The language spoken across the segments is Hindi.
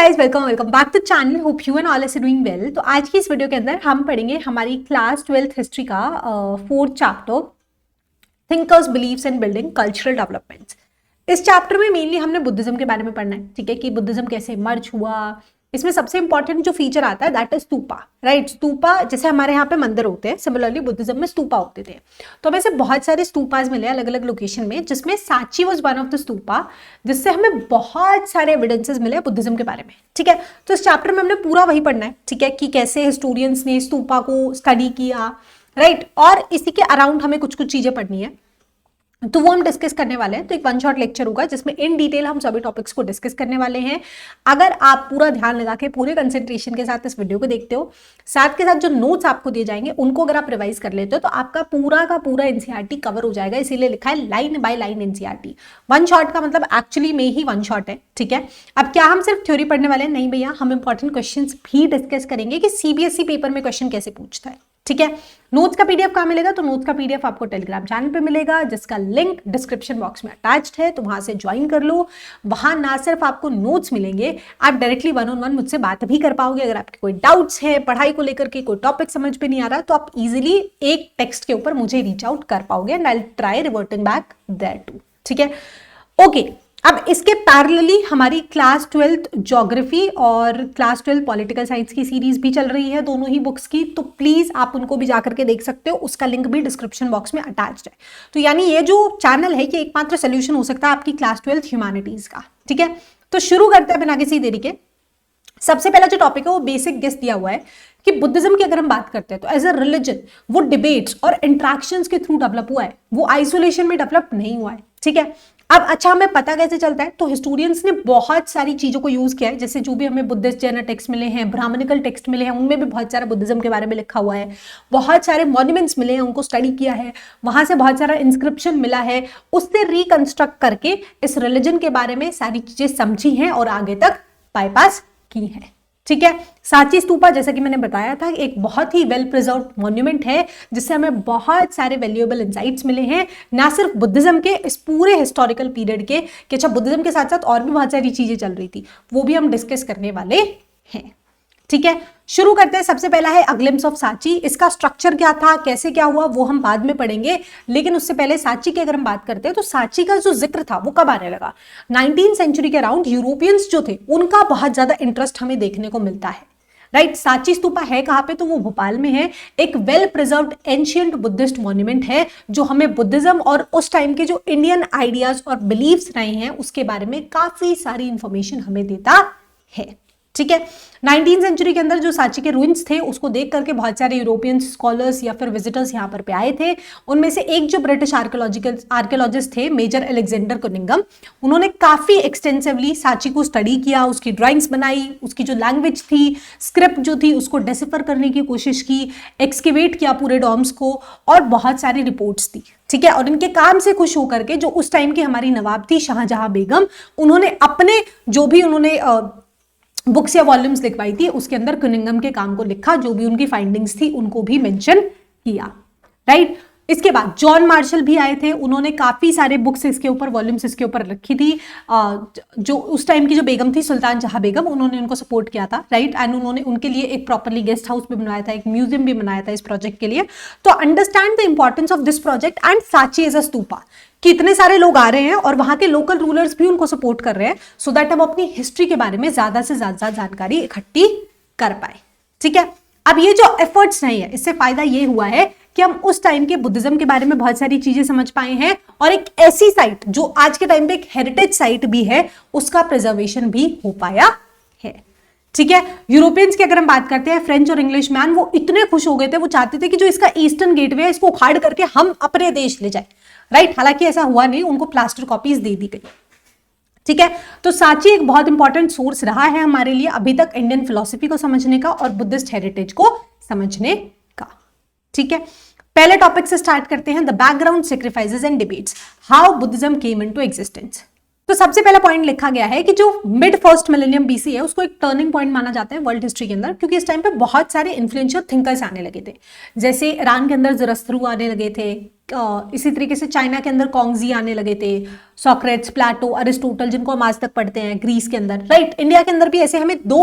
Guys, welcome back to channel. Hope you and all is doing well. तो आज की इस वीडियो के अंदर हम पढ़ेंगे हमारी क्लास 12th हिस्ट्री का 4th chapter, thinkers beliefs and building cultural developments. इस चैप्टर में मेनली हमने बुद्धिज्म के बारे में पढ़ना है, ठीक है, कि बुद्धिज्म कैसे इमर्ज हुआ। इसमें सबसे इंपॉर्टेंट जो फीचर आता है that is stupa, right. Stupa जैसे हमारे यहाँ पे मंदिर होते हैं, सिमिलरली बुद्धिज्म में स्तूपा होते थे। तो हमें से बहुत सारे स्तूपास मिले अलग अलग लोकेशन में, जिसमें Sanchi was one of the stupa, जिससे हमें बहुत सारे एविडेंसेस मिले बुद्धिज्म के बारे में, ठीक है। तो इस चैप्टर में हमने पूरा वही पढ़ना है, ठीक है, कि कैसे हिस्टोरियंस ने स्तूपा को स्टडी किया, राइट। और इसी के अराउंड हमें कुछ कुछ चीजें पढ़नी है, तो वो हम डिस्कस करने वाले हैं। तो एक वन शॉट लेक्चर होगा जिसमें इन डिटेल हम सभी टॉपिक्स को डिस्कस करने वाले हैं। अगर आप पूरा ध्यान लगा के पूरे कंसंट्रेशन के साथ इस वीडियो को देखते हो, साथ के साथ जो नोट्स आपको दिए जाएंगे उनको अगर आप रिवाइज कर लेते हो, तो आपका पूरा का पूरा एनसीईआरटी कवर हो जाएगा। इसीलिए लिखा है line by line NCERT. One shot का मतलब एक्चुअली में ही वन शॉट है, ठीक है। अब क्या हम सिर्फ थ्योरी पढ़ने वाले हैं? नहीं भैया, हम इंपॉर्टेंट क्वेश्चन भी डिस्कस करेंगे कि सीबीएसई पेपर में क्वेश्चन कैसे पूछता है, ठीक है। नोट्स का पीडीएफ कहाँ मिलेगा? तो नोट्स का पीडीएफ आपको टेलीग्राम चैनल पे मिलेगा, जिसका लिंक डिस्क्रिप्शन बॉक्स में अटैच्ड है, तो वहां से ज्वाइन कर लो। वहां ना सिर्फ आपको नोट्स मिलेंगे, आप डायरेक्टली वन ऑन वन मुझसे बात भी कर पाओगे। अगर आपके कोई डाउट्स है पढ़ाई को लेकर के, कोई टॉपिक समझ में नहीं आ रहा, तो आप इजिली एक टेक्स्ट के ऊपर मुझे रीच आउट कर पाओगे and I will try reverting back there to, ठीक है। ओके, अब इसके पैरेलली हमारी क्लास 12th ज्योग्राफी और क्लास 12 पॉलिटिकल साइंस की सीरीज भी चल रही है, दोनों ही बुक्स की। तो प्लीज आप उनको भी जाकर के देख सकते हो, उसका लिंक भी डिस्क्रिप्शन बॉक्स में अटैच्ड है। तो यानी ये जो चैनल है, ये एकमात्र सोल्यूशन हो सकता है आपकी क्लास 12th ह्यूमैनिटीज का, ठीक है। तो शुरू करते हैं बिना किसी देरी के। सबसे पहला जो टॉपिक है वो बेसिक गेस दिया हुआ है कि बुद्धिज्म की अगर हम बात करते हैं तो एज अ रिलीजन वो डिबेट्स और इंट्रैक्शंस के थ्रू डेवलप हुआ है, वो आइसोलेशन में डेवलप नहीं हुआ है, ठीक है। अब अच्छा, हमें पता कैसे चलता है? तो हिस्टोरियंस ने बहुत सारी चीजों को यूज किया है, जैसे जो भी हमें बुद्धिस्ट जैन टेक्स्ट मिले हैं, ब्राह्मणिकल टेक्स्ट मिले हैं, उनमें भी बहुत सारा बुद्धिज्म के बारे में लिखा हुआ है। बहुत सारे मॉन्यूमेंट्स मिले हैं, उनको स्टडी किया है, वहां से बहुत सारा इंस्क्रिप्शन मिला है, उससे रिकंस्ट्रक्ट करके इस रिलीजन के बारे में सारी चीजें समझी हैं और आगे तक बाईपास की है, ठीक है। सांची स्तूपा, जैसा कि मैंने बताया था, एक बहुत ही वेल प्रिजर्व मॉन्यूमेंट है, जिससे हमें बहुत सारे वैल्यूएबल इंसाइट्स मिले हैं, ना सिर्फ बुद्धिज्म के, इस पूरे हिस्टोरिकल पीरियड के, कि अच्छा बुद्धिज्म के साथ साथ और भी बहुत सारी चीजें चल रही थी, वो भी हम डिस्कस करने वाले हैं, ठीक है। शुरू करते हैं। सबसे पहला है अ ग्लिम्प्स ऑफ सांची। इसका स्ट्रक्चर क्या था, कैसे क्या हुआ, वो हम बाद में पढ़ेंगे, लेकिन उससे पहले सांची की अगर हम बात करते हैं तो सांची का जो जिक्र था वो कब आने लगा? 19th सेंचुरी के अराउंड यूरोपियंस जो थे उनका बहुत ज्यादा इंटरेस्ट हमें देखने को मिलता है, राइट। सांची स्तूपा है कहां पे? तो वो भोपाल में है। एक well preserved ancient Buddhist monument है, जो हमें बुद्धिज्म और उस टाइम के जो इंडियन आइडियाज और बिलीव्स रहे हैं उसके बारे में काफी सारी इंफॉर्मेशन हमें देता है, ठीक है। 19th सेंचुरी के अंदर जो सांची के रूइंस थे उसको देख करके बहुत सारे यूरोपियन स्कॉलर्स या फिर विजिटर्स यहाँ पर पे आए थे। उनमें से एक जो ब्रिटिश आर्कियोलॉजिस्ट थे, मेजर अलेक्जेंडर कुनिंगम, उन्होंने काफी एक्सटेंसिवली सांची को स्टडी किया, उसकी ड्राइंग्स बनाई, उसकी जो लैंग्वेज थी, स्क्रिप्ट जो थी, उसको डेसिफर करने की कोशिश की, एक्सकेवेट किया पूरे डॉम्स को, और बहुत सारी रिपोर्ट्स दी, ठीक है। और इनके काम से खुश होकर के जो उस टाइम की हमारी नवाब थी शाहजहां बेगम, उन्होंने अपने जो भी उन्होंने बुक्स या वॉल्यूम्स लिखवाई थी उसके अंदर कुनिंगम के काम को लिखा, जो भी उनकी फाइंडिंग्स थी उनको भी मेंशन किया, राइट। इसके बाद जॉन मार्शल भी आए थे, उन्होंने काफी सारे बुक्स इसके ऊपर, वॉल्यूम्स इसके ऊपर रखी थी। जो उस टाइम की जो बेगम थी सुल्तान जहां बेगम, उन्होंने उनको सपोर्ट किया था, राइट। एंड उन्होंने उनके लिए एक प्रॉपरली गेस्ट हाउस भी बनाया था, एक म्यूजियम भी बनाया था इस प्रोजेक्ट के लिए। तो understand the importance of this project and Sanchi as a stupa, कि इतने सारे लोग आ रहे हैं और वहां के लोकल रूलर्स भी उनको सपोर्ट कर रहे हैं, सो दैट हम अपनी हिस्ट्री के बारे में ज्यादा से ज्यादा जानकारी इकट्ठी कर पाए, ठीक है। अब ये जो एफर्ट्स नहीं है, इससे फायदा ये हुआ है कि हम उस टाइम के बुद्धिज्म के बारे में बहुत सारी चीजें समझ पाए हैं, और एक ऐसी साइट जो आज के टाइम पे एक हेरिटेज साइट भी है, उसका प्रिजर्वेशन भी हो पाया है, ठीक है। यूरोपियंस की अगर हम बात करते हैं, फ्रेंच और इंग्लिश मैन, वो इतने खुश हो गए थे, वो चाहते थे कि जो इसका ईस्टर्न गेटवे है इसको उखाड़ करके हम अपने देश ले जाए, राइट। हालांकि ऐसा हुआ नहीं, उनको प्लास्टर कॉपीज दे दी गई, ठीक है। तो सांची एक बहुत इंपॉर्टेंट सोर्स रहा है हमारे लिए अभी तक इंडियन फिलॉसफी को समझने का और बुद्धिस्ट हेरिटेज को समझने का, ठीक है। पहले टॉपिक से स्टार्ट करते हैं, the background, sacrifices and debates, how Buddhism came into existence. तो सबसे पहला पॉइंट लिखा गया है कि जो मिड फर्स्ट मिलेनियम बीसी है उसको एक टर्निंग पॉइंट माना जाता है वर्ल्ड हिस्ट्री के अंदर, क्योंकि इस टाइम पे बहुत सारे इन्फ्लुएंशियल थिंकर्स आने लगे थे। जैसे ईरान के अंदर ज़रस्त्रु आने लगे थे, इसी तरीके से चाइना के अंदर कॉन्गजी आने लगे थे, सोक्रेट्स, प्लेटो, अरिस्टोटल, जिनको हम आज तक पढ़ते हैं, ग्रीस के अंदर, राइट। इंडिया के अंदर भी ऐसे हमें दो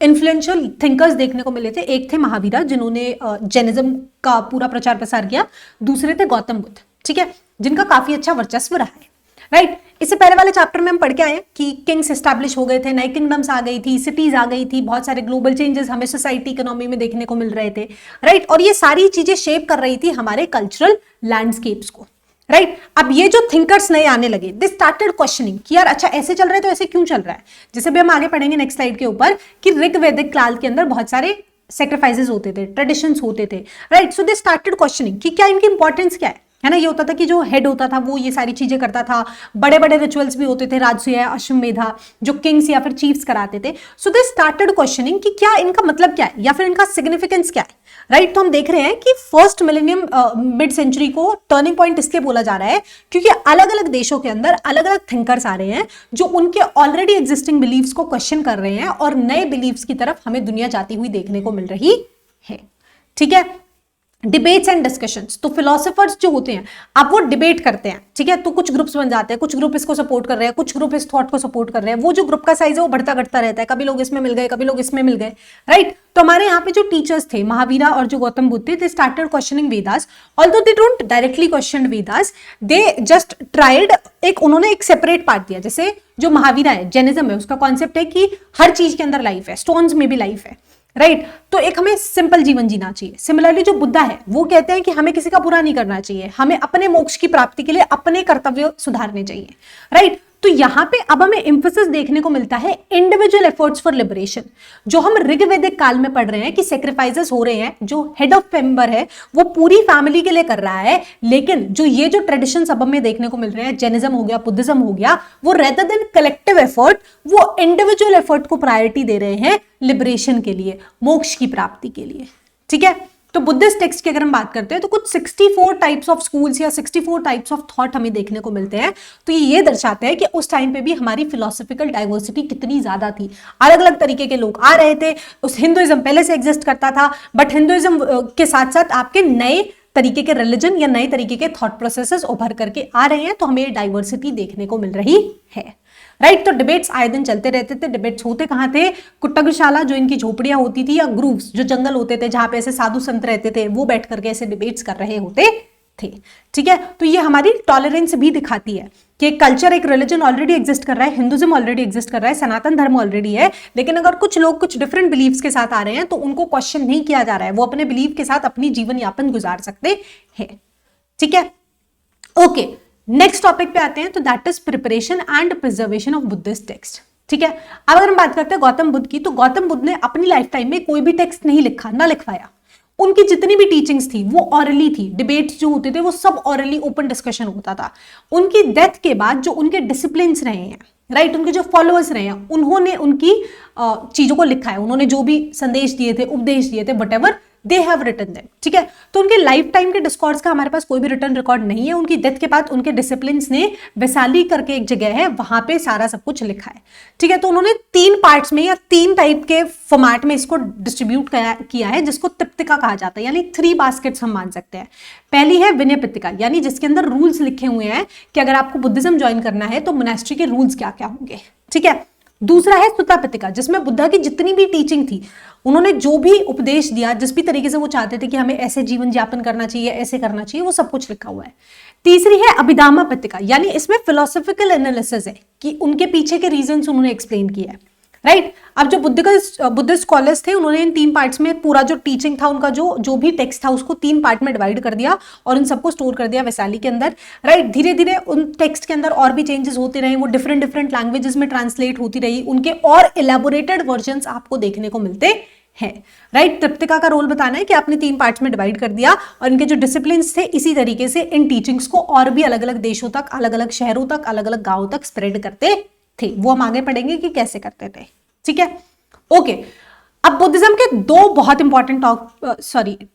इन्फ्लुएंशियल थिंकर्स देखने को मिले थे। एक थे महावीरा, जिन्होंने जैनिज्म का पूरा प्रचार प्रसार किया, दूसरे थे गौतम बुद्ध, ठीक है, जिनका काफी अच्छा वर्चस्व रहा है, राइट। इससे पहले वाले चैप्टर में हम पढ़ के आए कि किंग्स एस्टैब्लिश हो गए थे, नई किंगडम्स आ गई थी, सिटीज आ गई थी, बहुत सारे ग्लोबल चेंजेस हमें सोसाइटी इकोनॉमी में देखने को मिल रहे थे, राइट। और ये सारी चीजें शेप कर रही थी हमारे कल्चरल लैंडस्केप्स को, राइट। अब ये जो थिंकर्स नए आने लगे, दे स्टार्टेड क्वेश्चनिंग कि यार अच्छा ऐसे चल रहा है तो ऐसे क्यों चल रहा है। जैसे भी हम आगे पढ़ेंगे नेक्स्ट स्लाइड के ऊपर कि ऋग्वेदिक काल के अंदर बहुत सारे सेक्रीफाइसेस होते थे, ट्रेडिशंस होते थे, right. So they started questioning कि क्या इनकी इंपॉर्टेंस क्या है ना। ये होता था कि जो हेड होता था वो ये सारी चीजें करता था, बड़े बड़े रिचुअल्स भी होते थे, राजसूय, अश्वमेधा, जो किंग्स या फिर चीफ्स कराते थे। सो दे स्टार्टेड क्वेश्चनिंग कि क्या इनका मतलब क्या है या फिर इनका सिग्निफिकेंस क्या है, राइट। तो हम देख रहे हैं कि फर्स्ट मिलेनियम मिड सेंचुरी को टर्निंग पॉइंट इसलिए बोला जा रहा है क्योंकि अलग अलग देशों के अंदर अलग अलग थिंकर्स आ रहे हैं जो उनके ऑलरेडी एग्जिस्टिंग बिलीव्स को क्वेश्चन कर रहे हैं और नए बिलीव्स की तरफ हमें दुनिया जाती हुई देखने को मिल रही है, ठीक है। डिबेट्स एंड डिस्कशंस, तो फिलोसोफर्स जो होते हैं अब वो डिबेट करते हैं, ठीक है। तो कुछ ग्रुप्स बन जाते हैं, कुछ ग्रुप इसको सपोर्ट कर रहे हैं, कुछ ग्रुप इस थॉट को सपोर्ट कर रहे हैं। वो जो ग्रुप का साइज है वो बढ़ता घटता रहता है, कभी लोग इसमें मिल गए, कभी लोग इसमें मिल गए, राइट। तो हमारे यहाँ पे जो टीचर्स थे महावीरा और जो गौतम बुद्ध थे, they started questioning Vedas, although they don't directly question Vedas, they just tried, उन्होंने एक सेपरेट पार्ट दिया। जैसे जो महावीरा है, जैनिज्म है, उसका कॉन्सेप्ट है कि हर चीज के अंदर लाइफ है, स्टोन्स में भी लाइफ है, राइट। तो एक हमें सिंपल जीवन जीना चाहिए। सिमिलरली जो बुद्धा है वो कहते हैं कि हमें किसी का बुरा नहीं करना चाहिए, हमें अपने मोक्ष की प्राप्ति के लिए अपने कर्तव्य सुधारने चाहिए, राइट। तो यहां पे अब हमें एम्फेसिस देखने को मिलता है इंडिविजुअल एफर्ट्स फॉर लिबरेशन, जो हम ऋग्वेदिक काल में पढ़ रहे हैं कि सेक्रीफाइसेस हो रहे हैं, जो हेड ऑफ मेंबर है वो पूरी फैमिली के लिए कर रहा है। लेकिन जो ये जो ट्रेडिशंस अब हमें देखने को मिल रहे हैं, जैनिज्म हो गया, बुद्धिज्म हो गया, वो रेदर देन कलेक्टिव एफर्ट वो इंडिविजुअल एफर्ट को प्रायोरिटी दे रहे हैं लिबरेशन के लिए, मोक्ष की प्राप्ति के लिए, ठीक है। तो बुद्धिस्ट टेक्स्ट की अगर हम बात करते हैं तो कुछ 64 टाइप्स ऑफ स्कूल्स या 64 टाइप्स ऑफ थॉट हमें देखने को मिलते हैं। तो ये दर्शाते हैं कि उस टाइम पे भी हमारी फिलोसॉफिकल डाइवर्सिटी कितनी ज्यादा थी, अलग अलग तरीके के लोग आ रहे थे। उस हिंदुइज्म पहले से एग्जिस्ट करता था, बट हिंदुइज्म के साथ साथ आपके नए तरीके के रिलीजन या नए तरीके के थॉट प्रोसेसेस उभर करके आ रहे हैं, तो हमें डाइवर्सिटी देखने को मिल रही है, राइट। तो डिबेट्स आए दिन चलते रहते थे। डिबेट्स होते कहाँ थे? कुट्टगशाला, जो इनकी झोपड़ियां होती थी, या ग्रूव्स, जो जंगल होते थे जहां पे ऐसे साधु संत रहते थे, वो बैठ करके ऐसे डिबेट्स कर रहे होते थे, ठीक है। तो ये हमारी टॉलरेंस भी दिखाती है कि कल्चर, एक रिलीजन ऑलरेडी एग्जिस्ट कर रहा है, हिंदुइज्म ऑलरेडी एग्जिस्ट कर रहा है, सनातन धर्म ऑलरेडी है, लेकिन अगर कुछ लोग कुछ डिफरेंट बिलीव्स के साथ आ रहे हैं तो उनको क्वेश्चन नहीं किया जा रहा है, वो अपने बिलीव के साथ अपनी जीवन यापन गुजार सकते हैं, ठीक है। ओके, नेक्स्ट टॉपिक पे आते हैं, तो that is preparation and preservation of Buddhist text, ठीक है। अब अगर हम बात करते हैं गौतम बुद्ध की, तो गौतम बुद्ध ने अपनी लाइफ टाइम में कोई भी टेक्स्ट नहीं लिखा, ना लिखवाया। उनकी जितनी भी टीचिंग्स थी वो ऑरली थी, डिबेट्स जो होते थे वो सब ऑरली ओपन डिस्कशन होता था। उनकी डेथ के बाद जो उनके डिसिप्लिन्स रहे हैं, राइट, उनके जो फॉलोअर्स रहे हैं, उन्होंने उनकी चीजों को लिखा है, उन्होंने जो भी संदेश दिए थे, उपदेश दिए थे, whatever they have written them, ठीक है। तो उनके लाइफ टाइम के डिस्कॉर्ड्स का हमारे पास कोई भी रिटर्न रिकॉर्ड नहीं है। उनकी डेथ के बाद उनके डिसिप्लिन्स ने, वैशाली करके एक जगह है, वहां पे सारा सब कुछ लिखा है, ठीक है। तो उन्होंने 3 पार्ट्स में या 3 टाइप के फॉर्मेट में इसको डिस्ट्रीब्यूट किया है, जिसको तिप्तिका कहा जाता है, यानी 3 बास्केट्स हम मान सकते हैं। पहली है विनय पित्तिका, यानी जिसके अंदर रूल्स लिखे हुए हैं कि अगर आपको बुद्धिज्म ज्वाइन करना है तो मोनेस्ट्री के रूल्स क्या क्या होंगे, ठीक है। दूसरा है सुत्ता पित्तिका, जिसमें बुद्धा की जितनी भी टीचिंग थी, उन्होंने जो भी उपदेश दिया, जिस भी तरीके से वो चाहते थे कि हमें ऐसे जीवन यापन करना चाहिए, ऐसे करना चाहिए, वो सब कुछ लिखा हुआ है। तीसरी है अभिधामा पित्तिका, यानी इसमें फिलोसॉफिकल एनालिसिस है कि उनके पीछे के रीजंस उन्होंने एक्सप्लेन किया है, राइट। अब जो बुद्धिस्ट स्कॉलर्स थे, उन्होंने इन 3 पार्ट्स में पूरा जो टीचिंग था, उनका जो भी टेक्स्ट था, उसको 3 पार्ट में डिवाइड कर दिया और उन सबको स्टोर कर दिया वैशाली के अंदर, राइट। धीरे धीरे उन टेक्स्ट के अंदर और भी चेंजेस होते रहे, वो डिफरेंट लैंग्वेजेस में ट्रांसलेट होती रही, उनके और इलेबोरेटेड वर्जन्स आपको देखने को मिलते हैं, राइट। तृप्तिका का रोल बताना है कि आपने 3 पार्ट्स में डिवाइड कर दिया और इनके जो डिसिप्लिन्स थे, इसी तरीके से इन टीचिंग्स को और भी अलग अलग देशों तक, अलग अलग शहरों तक, अलग अलग गांवों तक स्प्रेड करते थे। वो हम आगे पढ़ेंगे कि कैसे करते थे, ठीक है। ओके, अब बुद्धिज्म के 2 बहुत इंपॉर्टेंट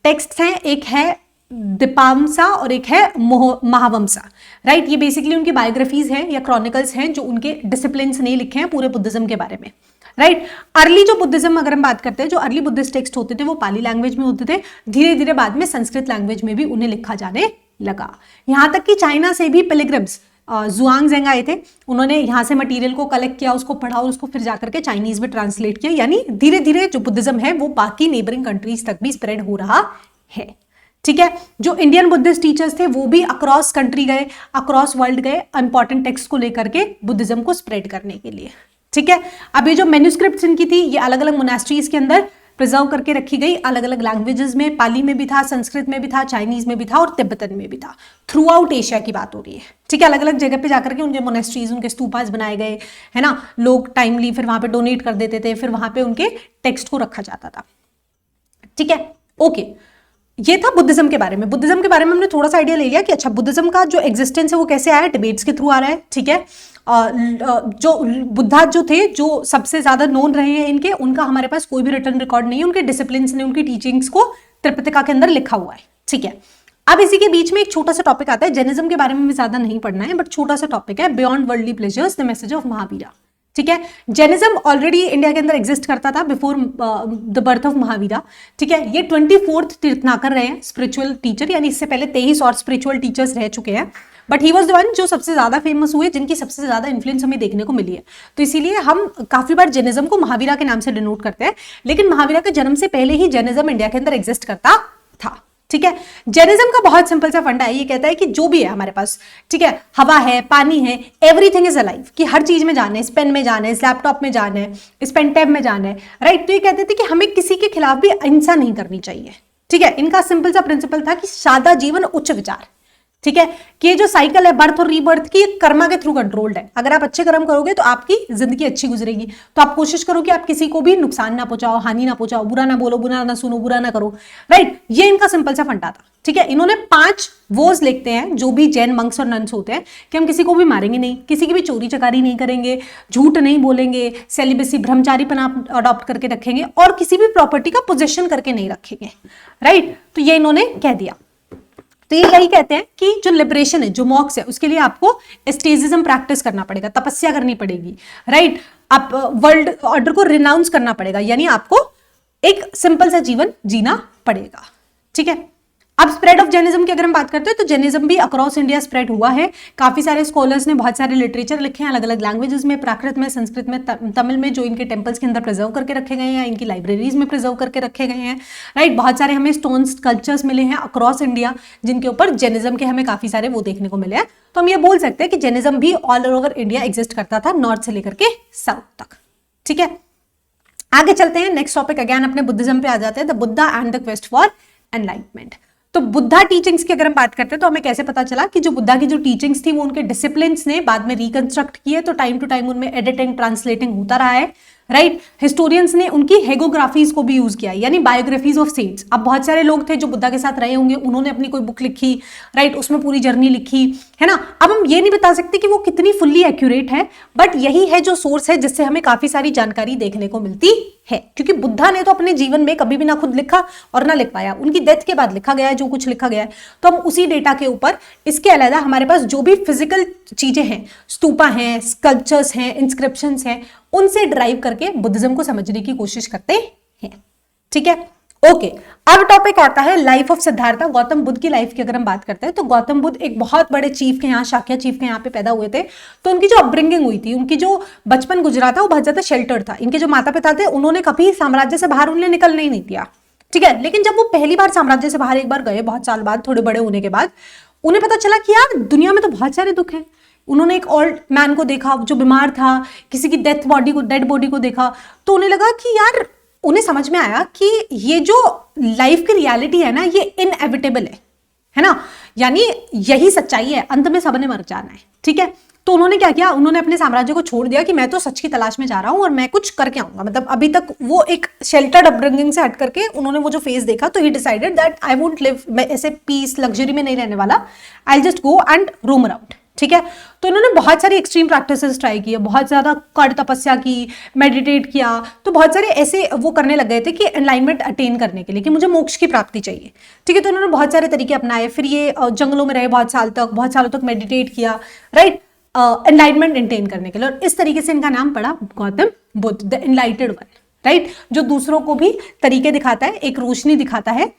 टेक्स्ट हैं। एक है दीपामसा और एक है महावमसा, राइट। ये बेसिकली उनकी बायोग्राफीज हैं या क्रॉनिकल्स हैं जो उनके डिसिप्लिन्स ने लिखे हैं पूरे बुद्धिज्म के बारे में, राइट। अर्ली जो बुद्धिज्म अगर हम बात करते हैं, जो अर्ली बुद्धिस्ट टेक्स्ट होते थे वो पाली लैंग्वेज में होते थे, धीरे धीरे बाद में संस्कृत लैंग्वेज में भी उन्हें लिखा जाने लगा। यहां तक कि चाइना से भी पिलग्रिम्स जुआंगजेंग आए थे, उन्होंने यहाँ से मटेरियल को कलेक्ट किया, उसको पढ़ा और उसको फिर जाकर के चाइनीज में ट्रांसलेट किया, यानी धीरे धीरे जो बुद्धिज्म है वो बाकी नेबरिंग कंट्रीज तक भी स्प्रेड हो रहा है, ठीक है। जो इंडियन बुद्धिस्ट टीचर्स थे वो भी अक्रॉस कंट्री गए, अक्रॉस वर्ल्ड गए इंपॉर्टेंट टेक्स्ट को लेकर के बुद्धिज्म को स्प्रेड करने के लिए, ठीक है। अब ये जो मैन्युस्क्रिप्ट्स इनकी थी ये अलग अलग मोनास्ट्रीज के अंदर प्रिजर्व करके रखी गई, अलग अलग लैंग्वेजेस में, पाली में भी था, संस्कृत में भी था, चाइनीज में भी था और तिब्बतन में भी था। थ्रू आउट एशिया की बात हो रही है, ठीक है। अलग अलग जगह पे जाकर के उनके मोनेस्ट्रीज, उनके स्तूपास बनाए गए, है ना। लोग टाइमली फिर वहां पे डोनेट कर देते थे, फिर वहां पे उनके टेक्स्ट को रखा जाता था, ठीक है। ओके, ये था बुद्धिज्म के बारे में। बुद्धिज्म के बारे में हमने थोड़ा सा आइडिया ले लिया कि अच्छा बुद्धिज्म का जो एग्जिस्टेंस है वो कैसे आया, डिबेट्स के थ्रू आ रहा है, ठीक है। जो बुद्धा जो थे, जो सबसे ज्यादा नोन रहे हैं इनके, उनका हमारे पास कोई भी रिटर्न रिकॉर्ड नहीं है, उनके डिसिप्लिन ने उनकी टीचिंग्स को त्रिपिटका के अंदर लिखा हुआ है, ठीक है। अब इसी के बीच में एक छोटा सा टॉपिक आता है, जैनिज्म के बारे में भी ज्यादा नहीं पढ़ना है, बट छोटा सा टॉपिक है, beyond worldly pleasures the message of Mahavira, ठीक है। जैनिज्म ऑलरेडी इंडिया के अंदर एग्जिस्ट करता था before the birth of Mahavira, ठीक है। ये 24th तीर्थनाकर रहे हैं, स्पिरिचुअल टीचर, यानी इससे पहले 23 और स्पिरिचुअल टीचर्स रह चुके हैं, but he was the one जो सबसे ज्यादा फेमस हुए, जिनकी सबसे ज्यादा इन्फ्लुएंस हमें देखने को मिली है। तो इसीलिए हम काफी बार जैनिज्म को महावीरा के नाम से डिनोट करते हैं, लेकिन महावीरा के जन्म से पहले ही जैनिज्म इंडिया के अंदर एग्जिस्ट करता था, ठीक है। जैनिज्म का बहुत सिंपल सा फंडा है, ये कहता है कि जो भी है हमारे पास, ठीक है, हवा है, पानी है, एवरीथिंग इज अलाइव, कि हर चीज में जाना है, इस पेन में जाना है, इस लैपटॉप में जाना है, इस पेन टैब में जाना है, राइट। तो ये कहते थे कि हमें किसी के खिलाफ भी अहिंसा नहीं करनी चाहिए, ठीक है। इनका सिंपल सा प्रिंसिपल था कि सादा जीवन उच्च विचार, ठीक है। कि ये जो साइकिल है बर्थ और रीबर्थ की, कर्मा के थ्रू कंट्रोल्ड है। अगर आप अच्छे कर्म करोगे तो आपकी जिंदगी अच्छी गुजरेगी, तो आप कोशिश करो कि आप किसी को भी नुकसान ना पहुंचाओ, हानि ना पहुंचाओ, बुरा ना बोलो, बुरा ना सुनो, बुरा ना करो, राइट। ये इनका सिंपल सा फंडा था, ठीक है। इन्होंने 5 वोज लिखते हैं, जो भी जैन मंक्स और नन्स होते हैं, कि हम किसी को भी मारेंगे नहीं, किसी की भी चोरी चकारी नहीं करेंगे, झूठ नहीं बोलेंगे, सेलिबेसी ब्रह्मचारीपन आप अडॉप्ट करके रखेंगे, और किसी भी प्रॉपर्टी का पोजेशन करके नहीं रखेंगे, राइट। तो ये इन्होंने कह दिया। तो ये यही कहते हैं कि जो लिबरेशन है, जो मॉक्स है, उसके लिए आपको एस्टेजिज्म प्रैक्टिस करना पड़ेगा, तपस्या करनी पड़ेगी, राइट। आप वर्ल्ड ऑर्डर को रिनाउंस करना पड़ेगा, यानी आपको एक सिंपल सा जीवन जीना पड़ेगा, ठीक है। अब स्प्रेड ऑफ जैनिज्म की अगर हम बात करते हैं तो जैनिज्म भी अक्रॉस इंडिया स्प्रेड हुआ है। काफी सारे स्कॉलर्स ने बहुत सारे लिटरेचर लिखे हैं अलग अलग लैंग्वेजेस में, प्राकृत में, संस्कृत में, तमिल में, जो इनके टेम्पल्स के अंदर प्रिजर्व करके रखे गए हैं, इनकी लाइब्रेरीज में प्रिजर्व करके रखे गए हैं, राइट। बहुत सारे हमें स्टोन स्कल्पचर्स मिले हैं अक्रॉस इंडिया, जिनके ऊपर जैनिज्म के हमें काफी सारे वो देखने को मिले हैं। तो हम ये बोल सकते हैं कि जैनिज्म भी ऑल ओवर इंडिया एग्जिस्ट करता था, नॉर्थ से लेकर के साउथ तक, ठीक है। आगे चलते हैं, नेक्स्ट टॉपिक अगेन अपने बुद्धिज्म पे आ जाते हैं, the Buddha and the quest for enlightenment. तो बुद्धा टीचिंग्स की अगर हम बात करते हैं तो हमें कैसे पता चला कि जो बुद्धा की जो टीचिंग्स थी वो उनके डिसिप्लिन्स ने बाद में रिकंस्ट्रक्ट किए, तो टाइम टू टाइम उनमें एडिटिंग ट्रांसलेटिंग होता रहा है, राइट। हिस्टोरियंस ने उनकी हेगोग्राफीज को भी यूज किया, यानी बायोग्राफीज ऑफ सेंट्स। अब बहुत सारे लोग थे जो बुद्धा के साथ रहे होंगे, उन्होंने अपनी कोई बुक लिखी, राइट, उसमें पूरी जर्नी लिखी, है ना। अब हम ये नहीं बता सकते कि वो कितनी फुल्ली एक्यूरेट है, बट यही है जो सोर्स है जिससे हमें काफी सारी जानकारी देखने को मिलती है, क्योंकि बुद्धा ने तो अपने जीवन में कभी भी ना खुद लिखा और ना लिख पाया, उनकी डेथ के बाद लिखा गया है जो कुछ लिखा गया है, तो हम उसी डेटा के ऊपर, इसके अलावा हमारे पास जो भी फिजिकल चीजें हैं, स्तूपा हैं, स्कल्पचर्स हैं, इंस्क्रिप्शंस हैं, उनसे ड्राइव करके बुद्धिज्म को समझने की कोशिश करते हैं, ठीक है। ओके, अब टॉपिक आता है लाइफ ऑफ सिद्धार्थ। गौतम बुद्ध की लाइफ की अगर हम बात करते हैं तो गौतम बुद्ध एक बहुत बड़े चीफ के यहाँ, शाक्य चीफ के यहाँ पे पैदा हुए थे। तो उनकी जो अपब्रिंगिंग हुई थी, उनकी जो बचपन गुजरा था वो बहुत ज्यादा शेल्टर्ड था। इनके जो माता पिता थे उन्होंने कभी साम्राज्य से बाहर उन्हें निकलने ही नहीं दिया, ठीक है। लेकिन जब वो पहली बार साम्राज्य से बाहर एक बार गए, बहुत साल बाद, थोड़े बड़े होने के बाद, उन्हें पता चला कि यार दुनिया में तो बहुत सारे दुख हैं। उन्होंने एक ओल्ड मैन को देखा जो बीमार था, किसी की डेड बॉडी को देखा, तो उन्हें लगा कि यार, उन्हें समझ में आया कि ये जो लाइफ की रियलिटी है ना, ये इनएविटेबल है ना, यानी यही सच्चाई है, अंत में सबने मर जाना है, ठीक है। तो उन्होंने क्या किया, उन्होंने अपने साम्राज्य को छोड़ दिया कि मैं तो सच की तलाश में जा रहा हूं और मैं कुछ करके आऊंगा। मतलब अभी तक वो एक शेल्टर्ड अपब्रिंगिंग से हट करके उन्होंने वो जो फेज देखा, तो ही decided that I won't live, मैं ऐसे पीस लग्जरी में नहीं रहने वाला, I just go and roam around, ठीक है। तो इन्होंने बहुत सारी एक्सट्रीम प्रैक्टिसेस ट्राई की है, बहुत ज्यादा कड़ तपस्या की, मेडिटेट किया, तो बहुत सारे ऐसे वो करने लग गए थे कि एनलाइनमेंट अटेन करने के लिए, कि मुझे मोक्ष की प्राप्ति चाहिए। ठीक है, तो इन्होंने बहुत सारे तरीके अपनाए, फिर ये जंगलों में रहे बहुत सालों तक मेडिटेट किया, राइट, एनलाइटमेंट अटेन करने के लिए। और इस तरीके से इनका नाम पड़ा Gautam Buddha, the एनलाइटेड one, right, जो दूसरों को भी तरीके दिखाता है, एक रोशनी दिखाता है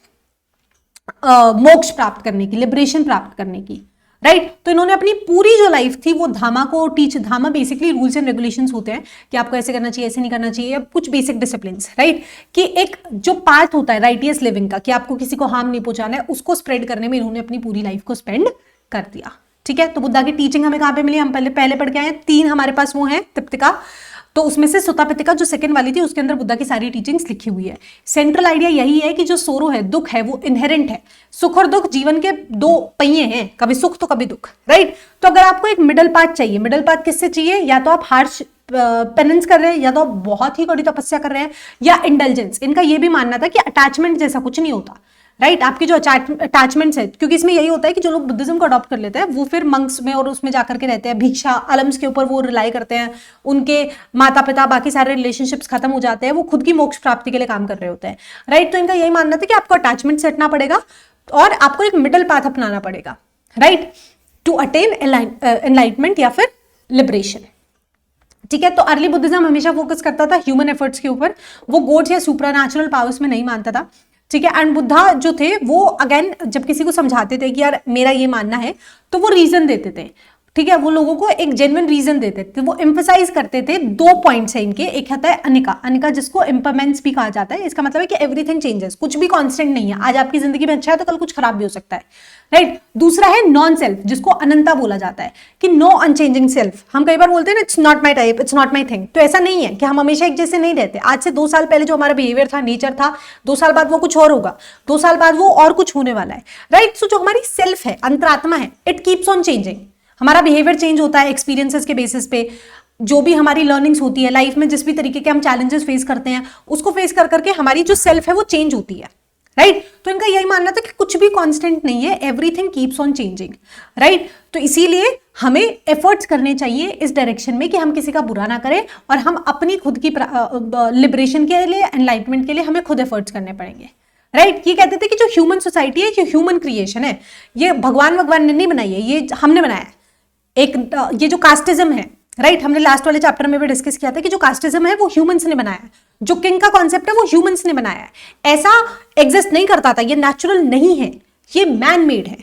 मोक्ष प्राप्त करने की, लिबरेशन प्राप्त करने की, राइट। तो इन्होंने अपनी पूरी जो लाइफ थी वो धामा को धामा बेसिकली रूल्स एंड रेगुलेशंस होते हैं कि आपको ऐसे करना चाहिए, ऐसे नहीं करना चाहिए, या कुछ बेसिक डिसिप्लिन्स, राइट, कि एक जो पाथ होता है राइटियस लिविंग का, कि आपको किसी को हार्म नहीं पहुंचाना है, उसको स्प्रेड करने में इन्होंने अपनी पूरी लाइफ को स्पेंड कर दिया। ठीक है, तो बुद्धा की टीचिंग हमें कहां पे मिली, हम पहले पढ़ के आए, 3 हमारे पास वो है तिप्तिका, तो उसमें से सुत्ता पितिका जो सेकंड वाली थी उसके अंदर बुद्धा की सारी टीचिंग्स लिखी हुई है। सेंट्रल आइडिया यही है कि जो सोरो है, दुख है, वो इनहेरेंट है। सुख और दुख जीवन के 2 पहिए हैं, कभी सुख तो कभी दुख, राइट। तो अगर आपको एक मिडल पाथ चाहिए, मिडल पाथ किससे चाहिए, या तो आप हार्श पेनेंस कर रहे हैं, या तो आप बहुत ही कड़ी तपस्या कर रहे हैं, या इंडल्जेंस। इनका ये भी मानना था कि अटैचमेंट जैसा कुछ नहीं होता, राइट, आपकी जो अटैचमेंट्स है, क्योंकि इसमें यही होता है कि जो लोग बुद्धिज्म को अडॉप्ट कर लेते हैं वो फिर मंक्स में और उसमें जाकर के रहते हैं, भिक्षा अलम्स के ऊपर वो रिलाई करते हैं, उनके माता पिता बाकी सारे रिलेशनशिप्स खत्म हो जाते हैं, वो खुद की मोक्ष प्राप्ति के लिए काम कर रहे होते हैं, राइट। तो इनका यही मानना था कि आपको अटैचमेंट से हटना पड़ेगा और आपको एक मिडल पाथ अपनाना पड़ेगा, राइट, टू अटेन एनलाइटमेंट या फिर लिबरेशन। ठीक है, तो अर्ली बुद्धिज्म हमेशा फोकस करता था ह्यूमन एफर्ट्स के ऊपर, वो गॉड्स या सुपरनैचुरल पावर्स में नहीं मानता था। ठीक है, एंड बुद्धा जो थे वो अगेन जब किसी को समझाते थे कि यार मेरा ये मानना है, तो वो रीजन देते थे। ठीक है, वो लोगों को एक जेन्युइन रीजन देते थे, वो एम्फसाइज करते थे। 2 पॉइंट्स है इनके, एक होता है अनिका, अनिका जिसको इम्परमेंस भी कहा जाता है, इसका मतलब है कि एवरीथिंग चेंजेस, कुछ भी कांस्टेंट नहीं है, आज आपकी जिंदगी में अच्छा है तो कल कुछ खराब भी हो सकता है, राइट। दूसरा है नॉन सेल्फ, जिसको अनंता बोला जाता है, कि नो अनचेंजिंग सेल्फ। हम कई बार बोलते हैं ना it's not my type, it's not my thing, तो ऐसा नहीं है कि हम हमेशा एक जैसे नहीं रहते। आज से 2 साल पहले जो हमारा बिहेवियर था, नेचर था, 2 साल बाद वो कुछ और होगा, 2 साल बाद वो और कुछ होने वाला है, राइट। सो जो हमारी सेल्फ है, अंतरात्मा है, इट कीप्स ऑन चेंजिंग। हमारा बिहेवियर चेंज होता है एक्सपीरियंसेस के बेसिस पे, जो भी हमारी लर्निंग्स होती है लाइफ में, जिस भी तरीके के हम चैलेंजेस फेस करते हैं, उसको फेस कर करके हमारी जो सेल्फ है वो चेंज होती है, राइट। तो इनका यही मानना था कि कुछ भी कांस्टेंट नहीं है, everything keeps on changing, right. तो इसीलिए हमें एफर्ट्स करने चाहिए इस डायरेक्शन में कि हम किसी का बुरा ना करें, और हम अपनी खुद की लिबरेशन के लिए, एनलाइटमेंट के लिए हमें खुद एफर्ट्स करने पड़ेंगे, राइट। ये कहते थे कि जो ह्यूमन सोसाइटी है, ये ह्यूमन क्रिएशन है, ये भगवान ने नहीं बनाई है, ये हमने बनाया है। एक ये जो कास्टिज्म है, राइट, हमने लास्ट वाले चैप्टर में भी डिस्कस किया था कि जो कास्टिज्म है वो ह्यूमंस ने बनाया है, जो किंग का कॉन्सेप्ट है वो ह्यूमंस ने बनाया है, ऐसा एग्जिस्ट नहीं करता था, ये नेचुरल नहीं है, ये मैन मेड है,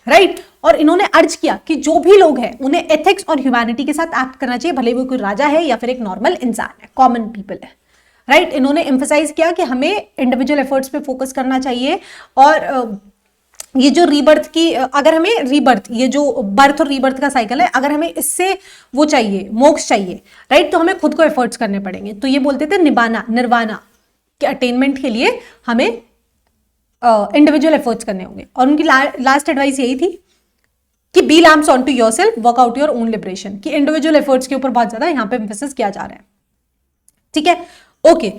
राइट। और इन्होंने अर्ज किया कि जो भी लोग हैं उन्हें एथिक्स और ह्यूमैनिटी के साथ एक्ट करना चाहिए, भले वो कोई राजा है या फिर एक नॉर्मल इंसान है, कॉमन पीपल है, राइट। इन्होंने एम्फसाइज किया कि हमें इंडिविजुअल एफर्ट्स पे फोकस करना चाहिए, और ये जो रीबर्थ की, अगर हमें रीबर्थ, ये जो बर्थ और रीबर्थ का साइकिल है, अगर हमें इससे वो चाहिए, मोक्ष चाहिए, राइट, तो हमें खुद को एफर्ट्स करने पड़ेंगे। तो ये बोलते थे निर्वाणा के अटेनमेंट के लिए हमें इंडिविजुअल एफर्ट्स करने होंगे। और उनकी लास्ट एडवाइस यही थी कि be lamps on to yourself, work out your own liberation, कि इंडिविजुअल एफर्ट्स के ऊपर बहुत ज्यादा यहाँ पे एम्फेसिस किया जा रहा है। ठीक है, ओके,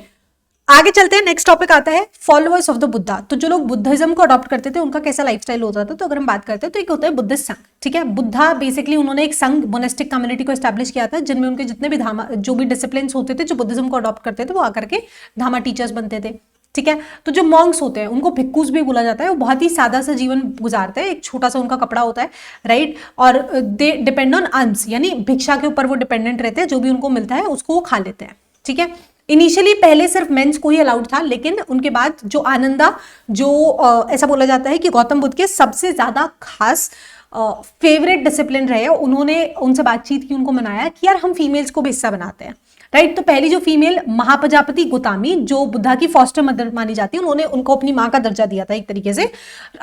आगे चलते हैं। नेक्स्ट टॉपिक आता है फॉलोअर्स ऑफ द बुद्धा। तो जो लोग बुद्धिज्म को अडॉप्ट करते थे उनका कैसा लाइफस्टाइल होता था, तो अगर हम बात करते हैं तो एक होता है बुद्धिस्ट संघ। ठीक है, बुद्धा बेसिकली उन्होंने एक संघ, मोनेस्टिक कम्युनिटी को एस्टैब्लिश किया था, जिनमें उनके जितने भी धामा, जो भी डिसिप्लिन होते थे, जो बुद्धिज्म को अडॉप्ट करते थे, वो आकर के धामा टीचर्स बनते थे। ठीक है, तो जो मॉन्क्स होते हैं उनको भिक्खूस भी बोला जाता है, वो बहुत ही सादा सा जीवन गुजारते हैं, एक छोटा सा उनका कपड़ा होता है, राइट, और दे डिपेंड ऑन अल्म्स, यानी भिक्षा के ऊपर वो डिपेंडेंट रहते हैं, जो भी उनको मिलता है उसको वो खा लेते हैं। ठीक है, इनिशियली पहले सिर्फ मेंस को ही अलाउड था, लेकिन उनके बाद जो आनंदा, जो ऐसा बोला जाता है कि गौतम बुद्ध के सबसे ज्यादा खास फेवरेट डिसिप्लिन रहे, उन्होंने उनसे बातचीत की, उनको मनाया कि यार हम फीमेल्स को भी हिस्सा बनाते हैं, राइट। तो पहली जो फीमेल महाप्रजापति गोतामी, जो बुद्धा की फॉस्टर मदर मानी जाती है, उन्होंने उनको अपनी माँ का दर्जा दिया था एक तरीके से,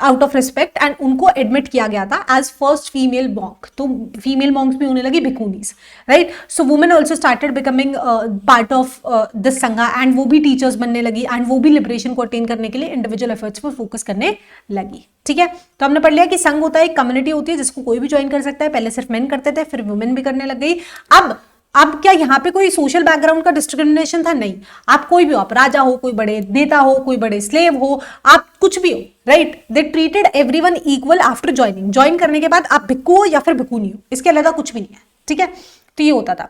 आउट ऑफ रिस्पेक्ट, एंड उनको एडमिट किया गया था एज फर्स्ट फीमेल मॉन्क। तो फीमेल मॉन्क्स भी होने लगी भिक्खुनीज, right. So women also started becoming part of this sangha, and वो भी टीचर्स बनने लगी, एंड वो भी लिबरेशन को अटेन करने के लिए इंडिविजुअल एफर्ट्स पर फोकस करने लगी। ठीक है, तो हमने पढ़ लिया कि संघ होता है, एक कम्युनिटी होती है जिसको कोई भी ज्वाइन कर सकता है। पहले सिर्फ मेन करते थे, फिर वुमेन भी करने लग गई। अब अब क्या यहाँ पे कोई सोशल बैकग्राउंड का डिस्क्रिमिनेशन था? नहीं, आप कोई भी हो, आप राजा हो, कोई बड़े नेता हो, कोई बड़े स्लेव हो, आप कुछ भी हो, right, they treated everyone equal after joining. Join करने के बाद आप भिक्खू हो या फिर भिक्खुनी हो, इसके अलावा कुछ भी नहीं है, ठीक है। तो ये होता था।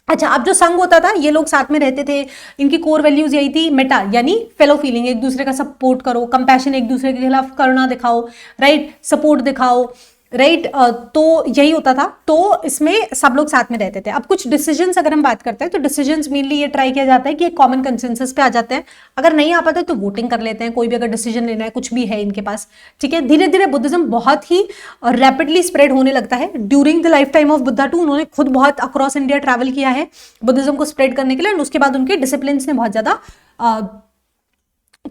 अच्छा, अब जो संघ होता था, ये लोग साथ में रहते थे, इनकी कोर वैल्यूज यही थी, मेटा यानी फेलो फीलिंग, एक दूसरे का सपोर्ट करो, कंपैशन, एक दूसरे के खिलाफ करुणा दिखाओ, राइट, सपोर्ट दिखाओ, राइट, तो यही होता था। तो इसमें सब लोग साथ में रहते थे। अब कुछ डिसीजंस अगर हम बात करते हैं तो डिसीजंस मेनली ये ट्राई किया जाता है कि एक कॉमन कंसेंसस पे आ जाते हैं, अगर नहीं आ पाते तो वोटिंग कर लेते हैं, कोई भी अगर डिसीजन लेना है, कुछ भी है इनके पास, ठीक है। धीरे धीरे बुद्धिज्म बहुत ही रैपिडली स्प्रेड होने लगता है। During the lifetime of Buddha too उन्होंने खुद बहुत अक्रॉस इंडिया ट्रैवल किया है बुद्धिज्म को स्प्रेड करने के लिए, और उसके बाद उनके डिसिप्लिन ने बहुत ज्यादा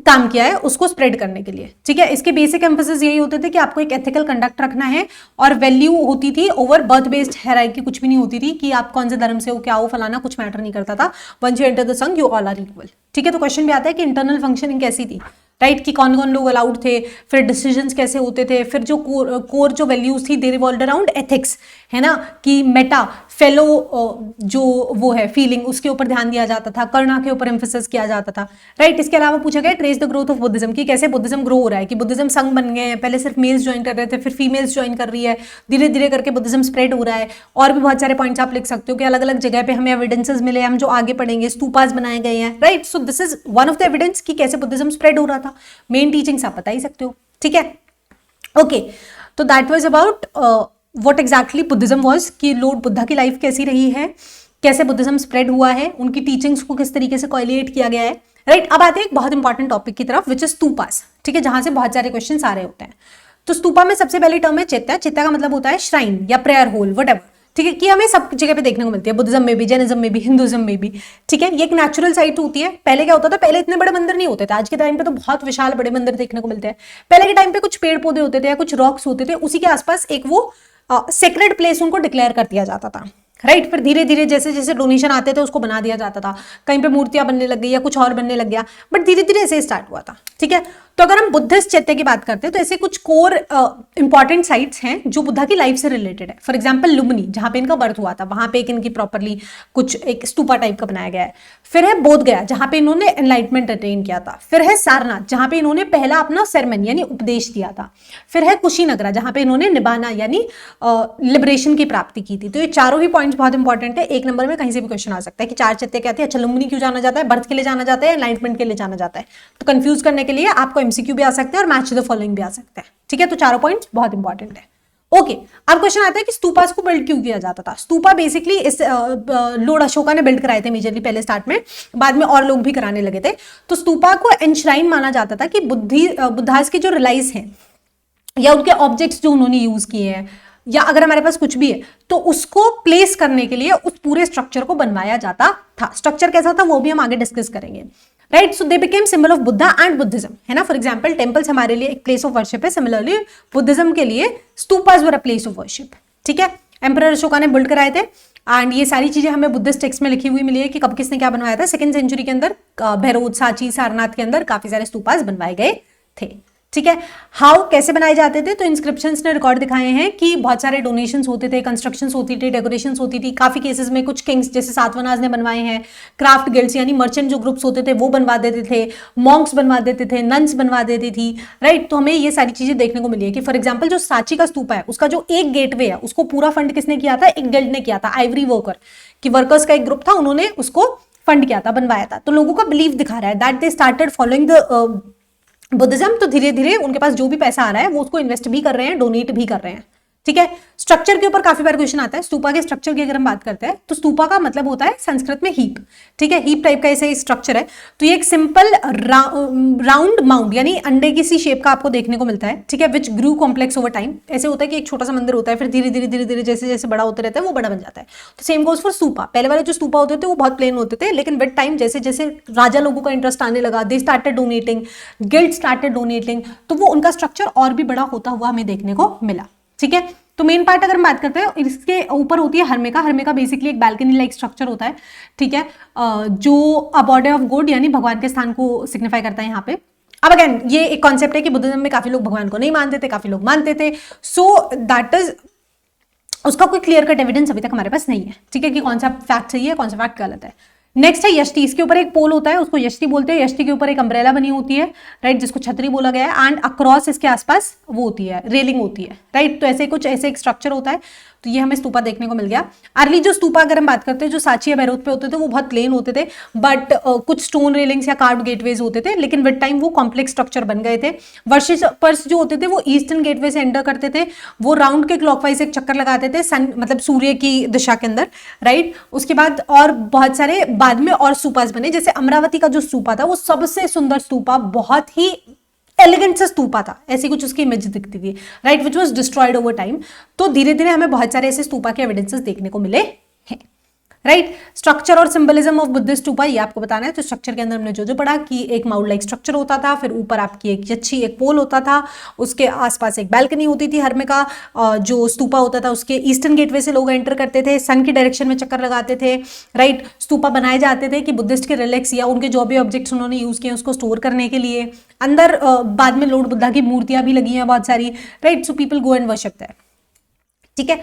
काम किया है उसको स्प्रेड करने के लिए, ठीक है। इसके बेसिक एम्फेसिस यही होते थे कि आपको एक एथिकल कंडक्ट रखना है, और वैल्यू होती थी ओवर बर्थ बेस्ड हायरार्की, कुछ भी नहीं होती थी कि आप कौन से धर्म से हो, क्या हो, फलाना, कुछ मैटर नहीं करता था। वंस यू एंटर द संघ यू ऑल आर इक्वल, ठीक है। तो क्वेश्चन भी आता है कि इंटरनल फंक्शनिंग कैसी थी, राइट, कि कौन कौन लोग अलाउड थे, फिर डिसीजंस कैसे होते थे, फिर जो कोर जो वैल्यूज थी दे रिवॉल्व्ड अराउंड एथिक्स, है ना, कि मेटा फेलो जो वो है फीलिंग, उसके ऊपर ध्यान दिया जाता था, करुणा के ऊपर एम्फेसिस किया जाता था, राइट। इसके अलावा पूछा गया trace the growth of Buddhism, कि कैसे बुद्धिज्म ग्रो हो रहा है, कि बुद्धिज्म संघ बन गए हैं, पहले सिर्फ मेल्स ज्वाइन कर रहे थे, फिर फीमेल्स ज्वाइन कर रही है, धीरे धीरे करके बुद्धिज्म स्प्रेड हो रहा है। और भी बहुत सारे पॉइंट्स आप लिख सकते हो कि अलग अलग जगह पे हमें एविडेंसेस मिले, हम जो आगे पढ़ेंगे, स्तूपास बनाए गए हैं, right. So this is one of the evidence कि कैसे बुद्धिज्म स्प्रेड हो रहा था। मेन टीचिंग्स आप बता ही सकते हो, ठीक है। ओके, तो that was about what exactly Buddhism was, कि लॉर्ड बुद्धा की लाइफ कैसी रही है, कैसे बुद्धिज्म स्प्रेड हुआ है, उनकी टीचिंग्स को किस तरीके से कोरिलेट किया गया है, राइट। अब आते हैं एक बहुत इंपॉर्टेंट टॉपिक की तरफ, विच इज स्तूपास, ठीक है, जहां से बहुत सारे क्वेश्चन आ रहे होते हैं। तो स्तूपा में सबसे पहली टर्म है चैत्या। चैत्या का मतलब होता है श्राइन या प्रेयर होल, वट, ठीक है, कि हमें सब जगह पे देखने को मिलती है, बुद्धिज्म में भी, जैनिज्म में भी, हिंदुइज्म में भी, ठीक है। ये एक नेचुरल साइट होती है। पहले क्या होता था, पहले इतने बड़े मंदिर नहीं होते थे, आज के टाइम पे तो बहुत विशाल बड़े मंदिर देखने को मिलते हैं। पहले के टाइम पे कुछ पेड़ पौधे होते थे या कुछ रॉक्स होते थे, उसी के आसपास एक वो सेक्रेड प्लेस उनको डिक्लेयर कर दिया जाता था, राइट। फिर धीरे धीरे जैसे जैसे डोनेशन आते थे उसको बना दिया जाता था, कहीं पे मूर्तियां बनने लग गई या कुछ और बनने लग गया, बट धीरे धीरे ऐसे स्टार्ट हुआ था, ठीक है। तो अगर हम बुद्धिस्ट चैत्य की बात करते हैं तो ऐसे कुछ कोर इंपॉर्टेंट साइट्स हैं जो बुद्धा की लाइफ से रिलेटेड है। फॉर एग्जांपल लुम्बिनी, जहां पे इनका बर्थ हुआ था, वहां पे एक इनकी प्रॉपरली कुछ एक स्तूपा टाइप का बनाया गया है। फिर है बोध गया, जहां पे इन्होंने एनलाइटमेंट अटेन किया था। फिर है सारनाथ, जहां पे इन्होंने पहला अपना सेरेमनी यानी उपदेश दिया था। फिर है कुशीनगरा, जहां पे इन्होंने निबाना यानी लिबरेशन की प्राप्ति की थी। तो ये चारों ही पॉइंट्स बहुत इंपॉर्टेंट है। एक नंबर में कहीं से भी क्वेश्चन आ सकता है कि चार चैत्य क्या थे। अच्छा, लुम्बिनी क्यों जाना जाता है, बर्थ के लिए जाना जाता है, एनलाइटमेंट के लिए जाना जाता है। तो कंफ्यूज करने के लिए आपको एमसीक्यू भी आ सकते हैं और मैच द फॉलोइंग भी आ सकता है, ठीक है। तो चारों पॉइंट्स बहुत इंपॉर्टेंट है। ओके, अब क्वेश्चन आता है कि स्तूपास को बिल्ड क्यों किया जाता था। स्तूपा बेसिकली इस लॉर्ड अशोका ने बिल्ड कराए थे मेजरली पहले स्टार्ट में, बाद में और लोग भी कराने लगे थे। तो स्तूपा को एनश्राइन माना जाता था कि बुद्धास के जो रिलाइज हैं या उनके ऑब्जेक्ट्स जो उन्होंने यूज किए हैं, या अगर हमारे पास कुछ भी है तो उसको प्लेस करने के लिए उस पूरे स्ट्रक्चर को बनवाया जाता था। स्ट्रक्चर कैसा था वो भी हम आगे डिस्कस करेंगे, right. So they became symbol of Buddha and Buddhism, है ना। फॉर एग्जांपल टेंपल्स हमारे लिए एक प्लेस ऑफ वर्शिप है, सिमिलरली बुद्धिज्म के लिए stupas were a place of worship, ठीक है। एम्परर अशोका ने बिल्ड कराए थे एंड ये सारी चीजें हमें बुद्धिस्ट टेक्स्ट में लिखी हुई मिली है कि कब किसने क्या बनवाया था। 2nd सेंचुरी के अंदर भैरव, सांची, सारनाथ के अंदर काफी सारे स्तूपास बनवाए गए थे, ठीक है। हाउ कैसे बनाए जाते थे, तो इंस्क्रिप्शंस ने रिकॉर्ड दिखाए हैं कि बहुत सारे डोनेशंस होते थे, कंस्ट्रक्शंस होती थी, डेकोरेशंस होती थी। काफी केसेस में कुछ किंग्स जैसे सातवाहनाज ने बनवाए हैं, क्राफ्ट गिल्ड्स यानी मर्चेंट जो ग्रुप्स होते थे वो बनवा देते थे, मॉन्क्स बनवा देते थे, नन्स बनवा देती थी, राइट। तो हमें ये सारी चीजें देखने को मिली है कि फॉर एग्जाम्पल जो सांची का स्तूपा है उसका जो एक गेटवे है उसको पूरा फंड किसने किया था, एक गिल्ड ने किया था, आइवरी वर्कर की वर्कर्स का एक ग्रुप था, उन्होंने उसको फंड किया था, बनवाया था। तो लोगों का बिलीव दिखा रहा है that they started following the Buddhism. तो धीरे धीरे उनके पास जो भी पैसा आ रहा है वो उसको इन्वेस्ट भी कर रहे हैं, डोनेट भी कर रहे हैं, ठीक है। स्ट्रक्चर के ऊपर काफी बार क्वेश्चन आता है। स्तूपा के स्ट्रक्चर की अगर हम बात करते हैं तो स्तूपा का मतलब होता है संस्कृत में हीप, ठीक है। हीप टाइप का ऐसे स्ट्रक्चर है। तो ये एक सिंपल राउंड माउंड यानी अंडे की सी शेप का आपको देखने को मिलता है, ठीक है, विच ग्रू कॉम्प्लेक्स ओवर टाइम। ऐसे होता है कि एक छोटा सा मंदिर होता है, फिर धीरे धीरे जैसे जैसे बड़ा होते रहता है वो बड़ा बन जाता है। तो सेम गोज फॉर स्तूपा। पहले वाले जो स्तूपा होते थे वो बहुत प्लेन होते थे, लेकिन विद टाइम जैसे जैसे राजा लोगों का इंटरेस्ट आने लगा, they started donating, guild started donating, तो वो उनका स्ट्रक्चर और भी बड़ा होता हुआ हमें देखने को मिला, ठीक है। तो मेन पार्ट अगर हम बात करते हैं, इसके ऊपर होती है हर्मे का बेसिकली एक बैल्कनी लाइक स्ट्रक्चर होता है, ठीक है, जो अ बॉडी ऑफ गॉड यानी भगवान के स्थान को सिग्निफाई करता है यहाँ पे। अब अगेन ये एक कॉन्सेप्ट है कि बुद्धिज्म में काफी लोग भगवान को नहीं मानते थे, काफी लोग मानते थे। सो दैट इज उसका कोई क्लियर कट एविडेंस अभी तक हमारे पास नहीं है, ठीक है, कि कौन सा फैक्ट सही है कौन सा फैक्ट गलत है। नेक्स्ट है यष्टि, इसके ऊपर एक पोल होता है, उसको यष्टि बोलते हैं। यष्टि के ऊपर एक अम्ब्रेला बनी होती है, राइट, जिसको छतरी बोला गया है, एंड अक्रॉस इसके आसपास वो होती है, रेलिंग होती है, राइट। तो ऐसे कुछ ऐसे एक स्ट्रक्चर होता है। तो ये हमें स्तूपा देखने को मिल गया। अर्ली जो स्तूपा अगर हम बात करते हैं, जो सांची या भैरवत पे होते थे, वो बहुत प्लेन होते थे, बट कुछ स्टोन रेलिंग्स या कार्व्ड गेटवेज होते थे, लेकिन विद टाइम वो कॉम्प्लेक्स स्ट्रक्चर बन गए थे। वर्शिपर्स जो होते थे वो ईस्टर्न गेटवे से एंटर करते थे, वो राउंड के क्लॉकवाइज एक चक्कर लगाते थे, सन मतलब सूर्य की दिशा के अंदर, राइट। उसके बाद और बहुत सारे बाद में और स्तूपास बने, जैसे अमरावती का जो स्तूपा था वो सबसे सुंदर स्तूपा, बहुत ही एलिगेंट सा स्तूपा था, ऐसी कुछ उसकी इमेज दिखती थी, right, which was destroyed over time. तो धीरे धीरे हमें बहुत सारे ऐसे स्तूपा के एविडेंसेस देखने को मिले हैं, राइट। स्ट्रक्चर और सिंबलिज्म ऑफ बुद्धिस्ट स्तूपा, ये आपको बताना है। तो स्ट्रक्चर के अंदर हमने जो पढ़ा कि एक माउंट लाइक स्ट्रक्चर होता था, फिर ऊपर आपकी एक यच्छी एक पोल होता था, उसके आसपास एक बालकनी होती थी हर में का, जो स्तूपा होता था उसके ईस्टर्न गेटवे से लोग एंटर करते थे, सन की डायरेक्शन में चक्कर लगाते थे, राइट। स्तूपा बनाए जाते थे कि बुद्धिस्ट के रिलेक्स या उनके जो भी ऑब्जेक्ट्स उन्होंने यूज किए उसको स्टोर करने के लिए। अंदर बाद में लॉर्ड बुद्धा की मूर्तियां भी लगी हैं बहुत सारी, right. So people go and worship there, ठीक है।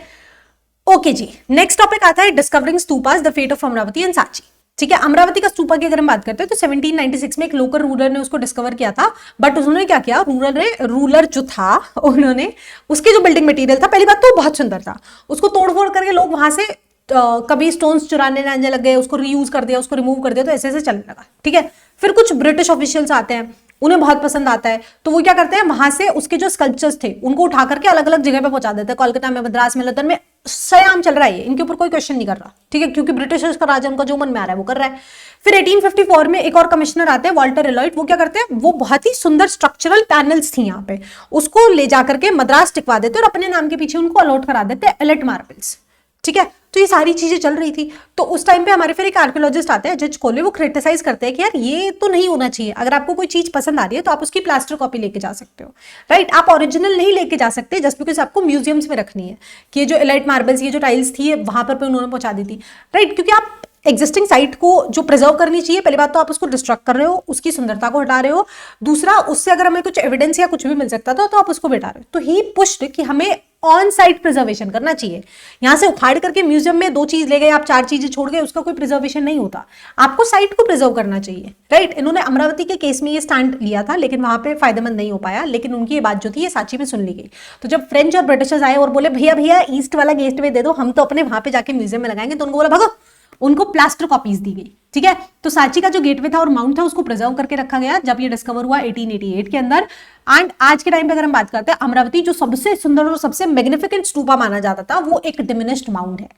ओके जी, नेक्स्ट टॉपिक आता है discovering stupas, the fate of Amaravati and Sanchi, ठीक है। अमरावती का स्तूपा की अगर हम बात करते हैं तो 1796 में एक लोकल रूलर ने उसको डिस्कवर किया था, बट उन्होंने क्या किया, रूलर जो था उन्होंने उसके जो बिल्डिंग मटेरियल था, पहली बात तो बहुत सुंदर था, उसको तोड़फोड़ करके लोग वहां से कभी स्टोन्स चुराने आने लग गए, उसको रीयूज कर दिया, उसको रिमूव कर दिया, तो ऐसे ऐसे चलने लगा, ठीक है। फिर कुछ ब्रिटिश ऑफिशियल्स आते हैं, उन्हें बहुत पसंद आता है, तो वो क्या करते हैं, वहां से उसके जो स्कल्पचर्स थे उनको उठा करके अलग अलग जगह पे पहुंचा देते हैं, कोलकाता में, मद्रास में, लंदन में, सयाम चल रहा है, इनके ऊपर कोई क्वेश्चन नहीं कर रहा, ठीक है, क्योंकि ब्रिटिशर्स का राजा उनका जो मन में आ रहा है वो कर रहा है। फिर 1854 में एक और कमिश्नर आते हैं, वाल्टर एलॉयट, वो क्या करते हैं, वो बहुत ही सुंदर स्ट्रक्चरल पैनल्स थी यहाँ पे, उसको ले जाकर के मद्रास टिकवा देते और अपने नाम के पीछे उनको अलॉट करा देते हैं एलेट मार्बल्स, ठीक है। तो ये सारी चीजें चल रही थी। तो उस टाइम पे हमारे फिर एक आर्कियोलॉजिस्ट आते हैं, जज कोले, वो क्रिटिसाइज करते हैं कि यार ये तो नहीं होना चाहिए, अगर आपको कोई चीज पसंद आ रही है तो आप उसकी प्लास्टर कॉपी लेके जा सकते हो, राइट। आप ओरिजिनल नहीं लेके जा सकते जस्ट बिकॉज आपको म्यूजियम्स में रखनी है, कि ये जो एलाइट मार्बल्स, ये जो टाइल्स थी वहां पर उन्होंने पहुंचा दी थी, राइट। क्योंकि आप एग्जिस्टिंग साइट को जो प्रिजर्व करनी चाहिए, पहली बात तो आप उसको डिस्ट्रक्ट कर रहे हो, उसकी सुंदरता को हटा रहे हो, दूसरा उससे अगर हमें कुछ एविडेंस या कुछ भी मिल सकता था तो आप उसको हटा रहे हो। तो ही पुश्ड कि हमें ऑन साइट प्रिजर्वेशन करना चाहिए, यहां से उखाड़ करके म्यूजियम में 2 चीज ले गए, आप 4 चीजें छोड़ गए, उसका कोई प्रिजर्वेशन नहीं होता, आपको साइट को प्रिजर्व करना चाहिए, राइट। इन्होंने अमरावती के केस में ये स्टैंड लिया था, लेकिन वहां पे फायदेमंद नहीं हो पाया, लेकिन उनकी ये बात जो थी ये सांची में सुन ली गई। तो जब फ्रेंच और ब्रिटिशर्स आए और बोले भैया भैया ईस्ट वाला गेटवे दे दो, हम तो अपने वहां पे जाके म्यूजियम में लगाएंगे, तो उनको बोला भागो, उनको प्लास्टर कॉपीज दी गई, ठीक है। तो सांची का जो गेटवे था और माउंट था उसको प्रिजर्व करके रखा गया जब ये डिस्कवर हुआ 1888 के अंदर। एंड आज के टाइम पे अगर हम बात करते हैं, अमरावती जो सबसे सुंदर और सबसे मैग्निफिकेंट स्तूपा माना जाता था, वो एक डिमिनिश्ड माउंट है,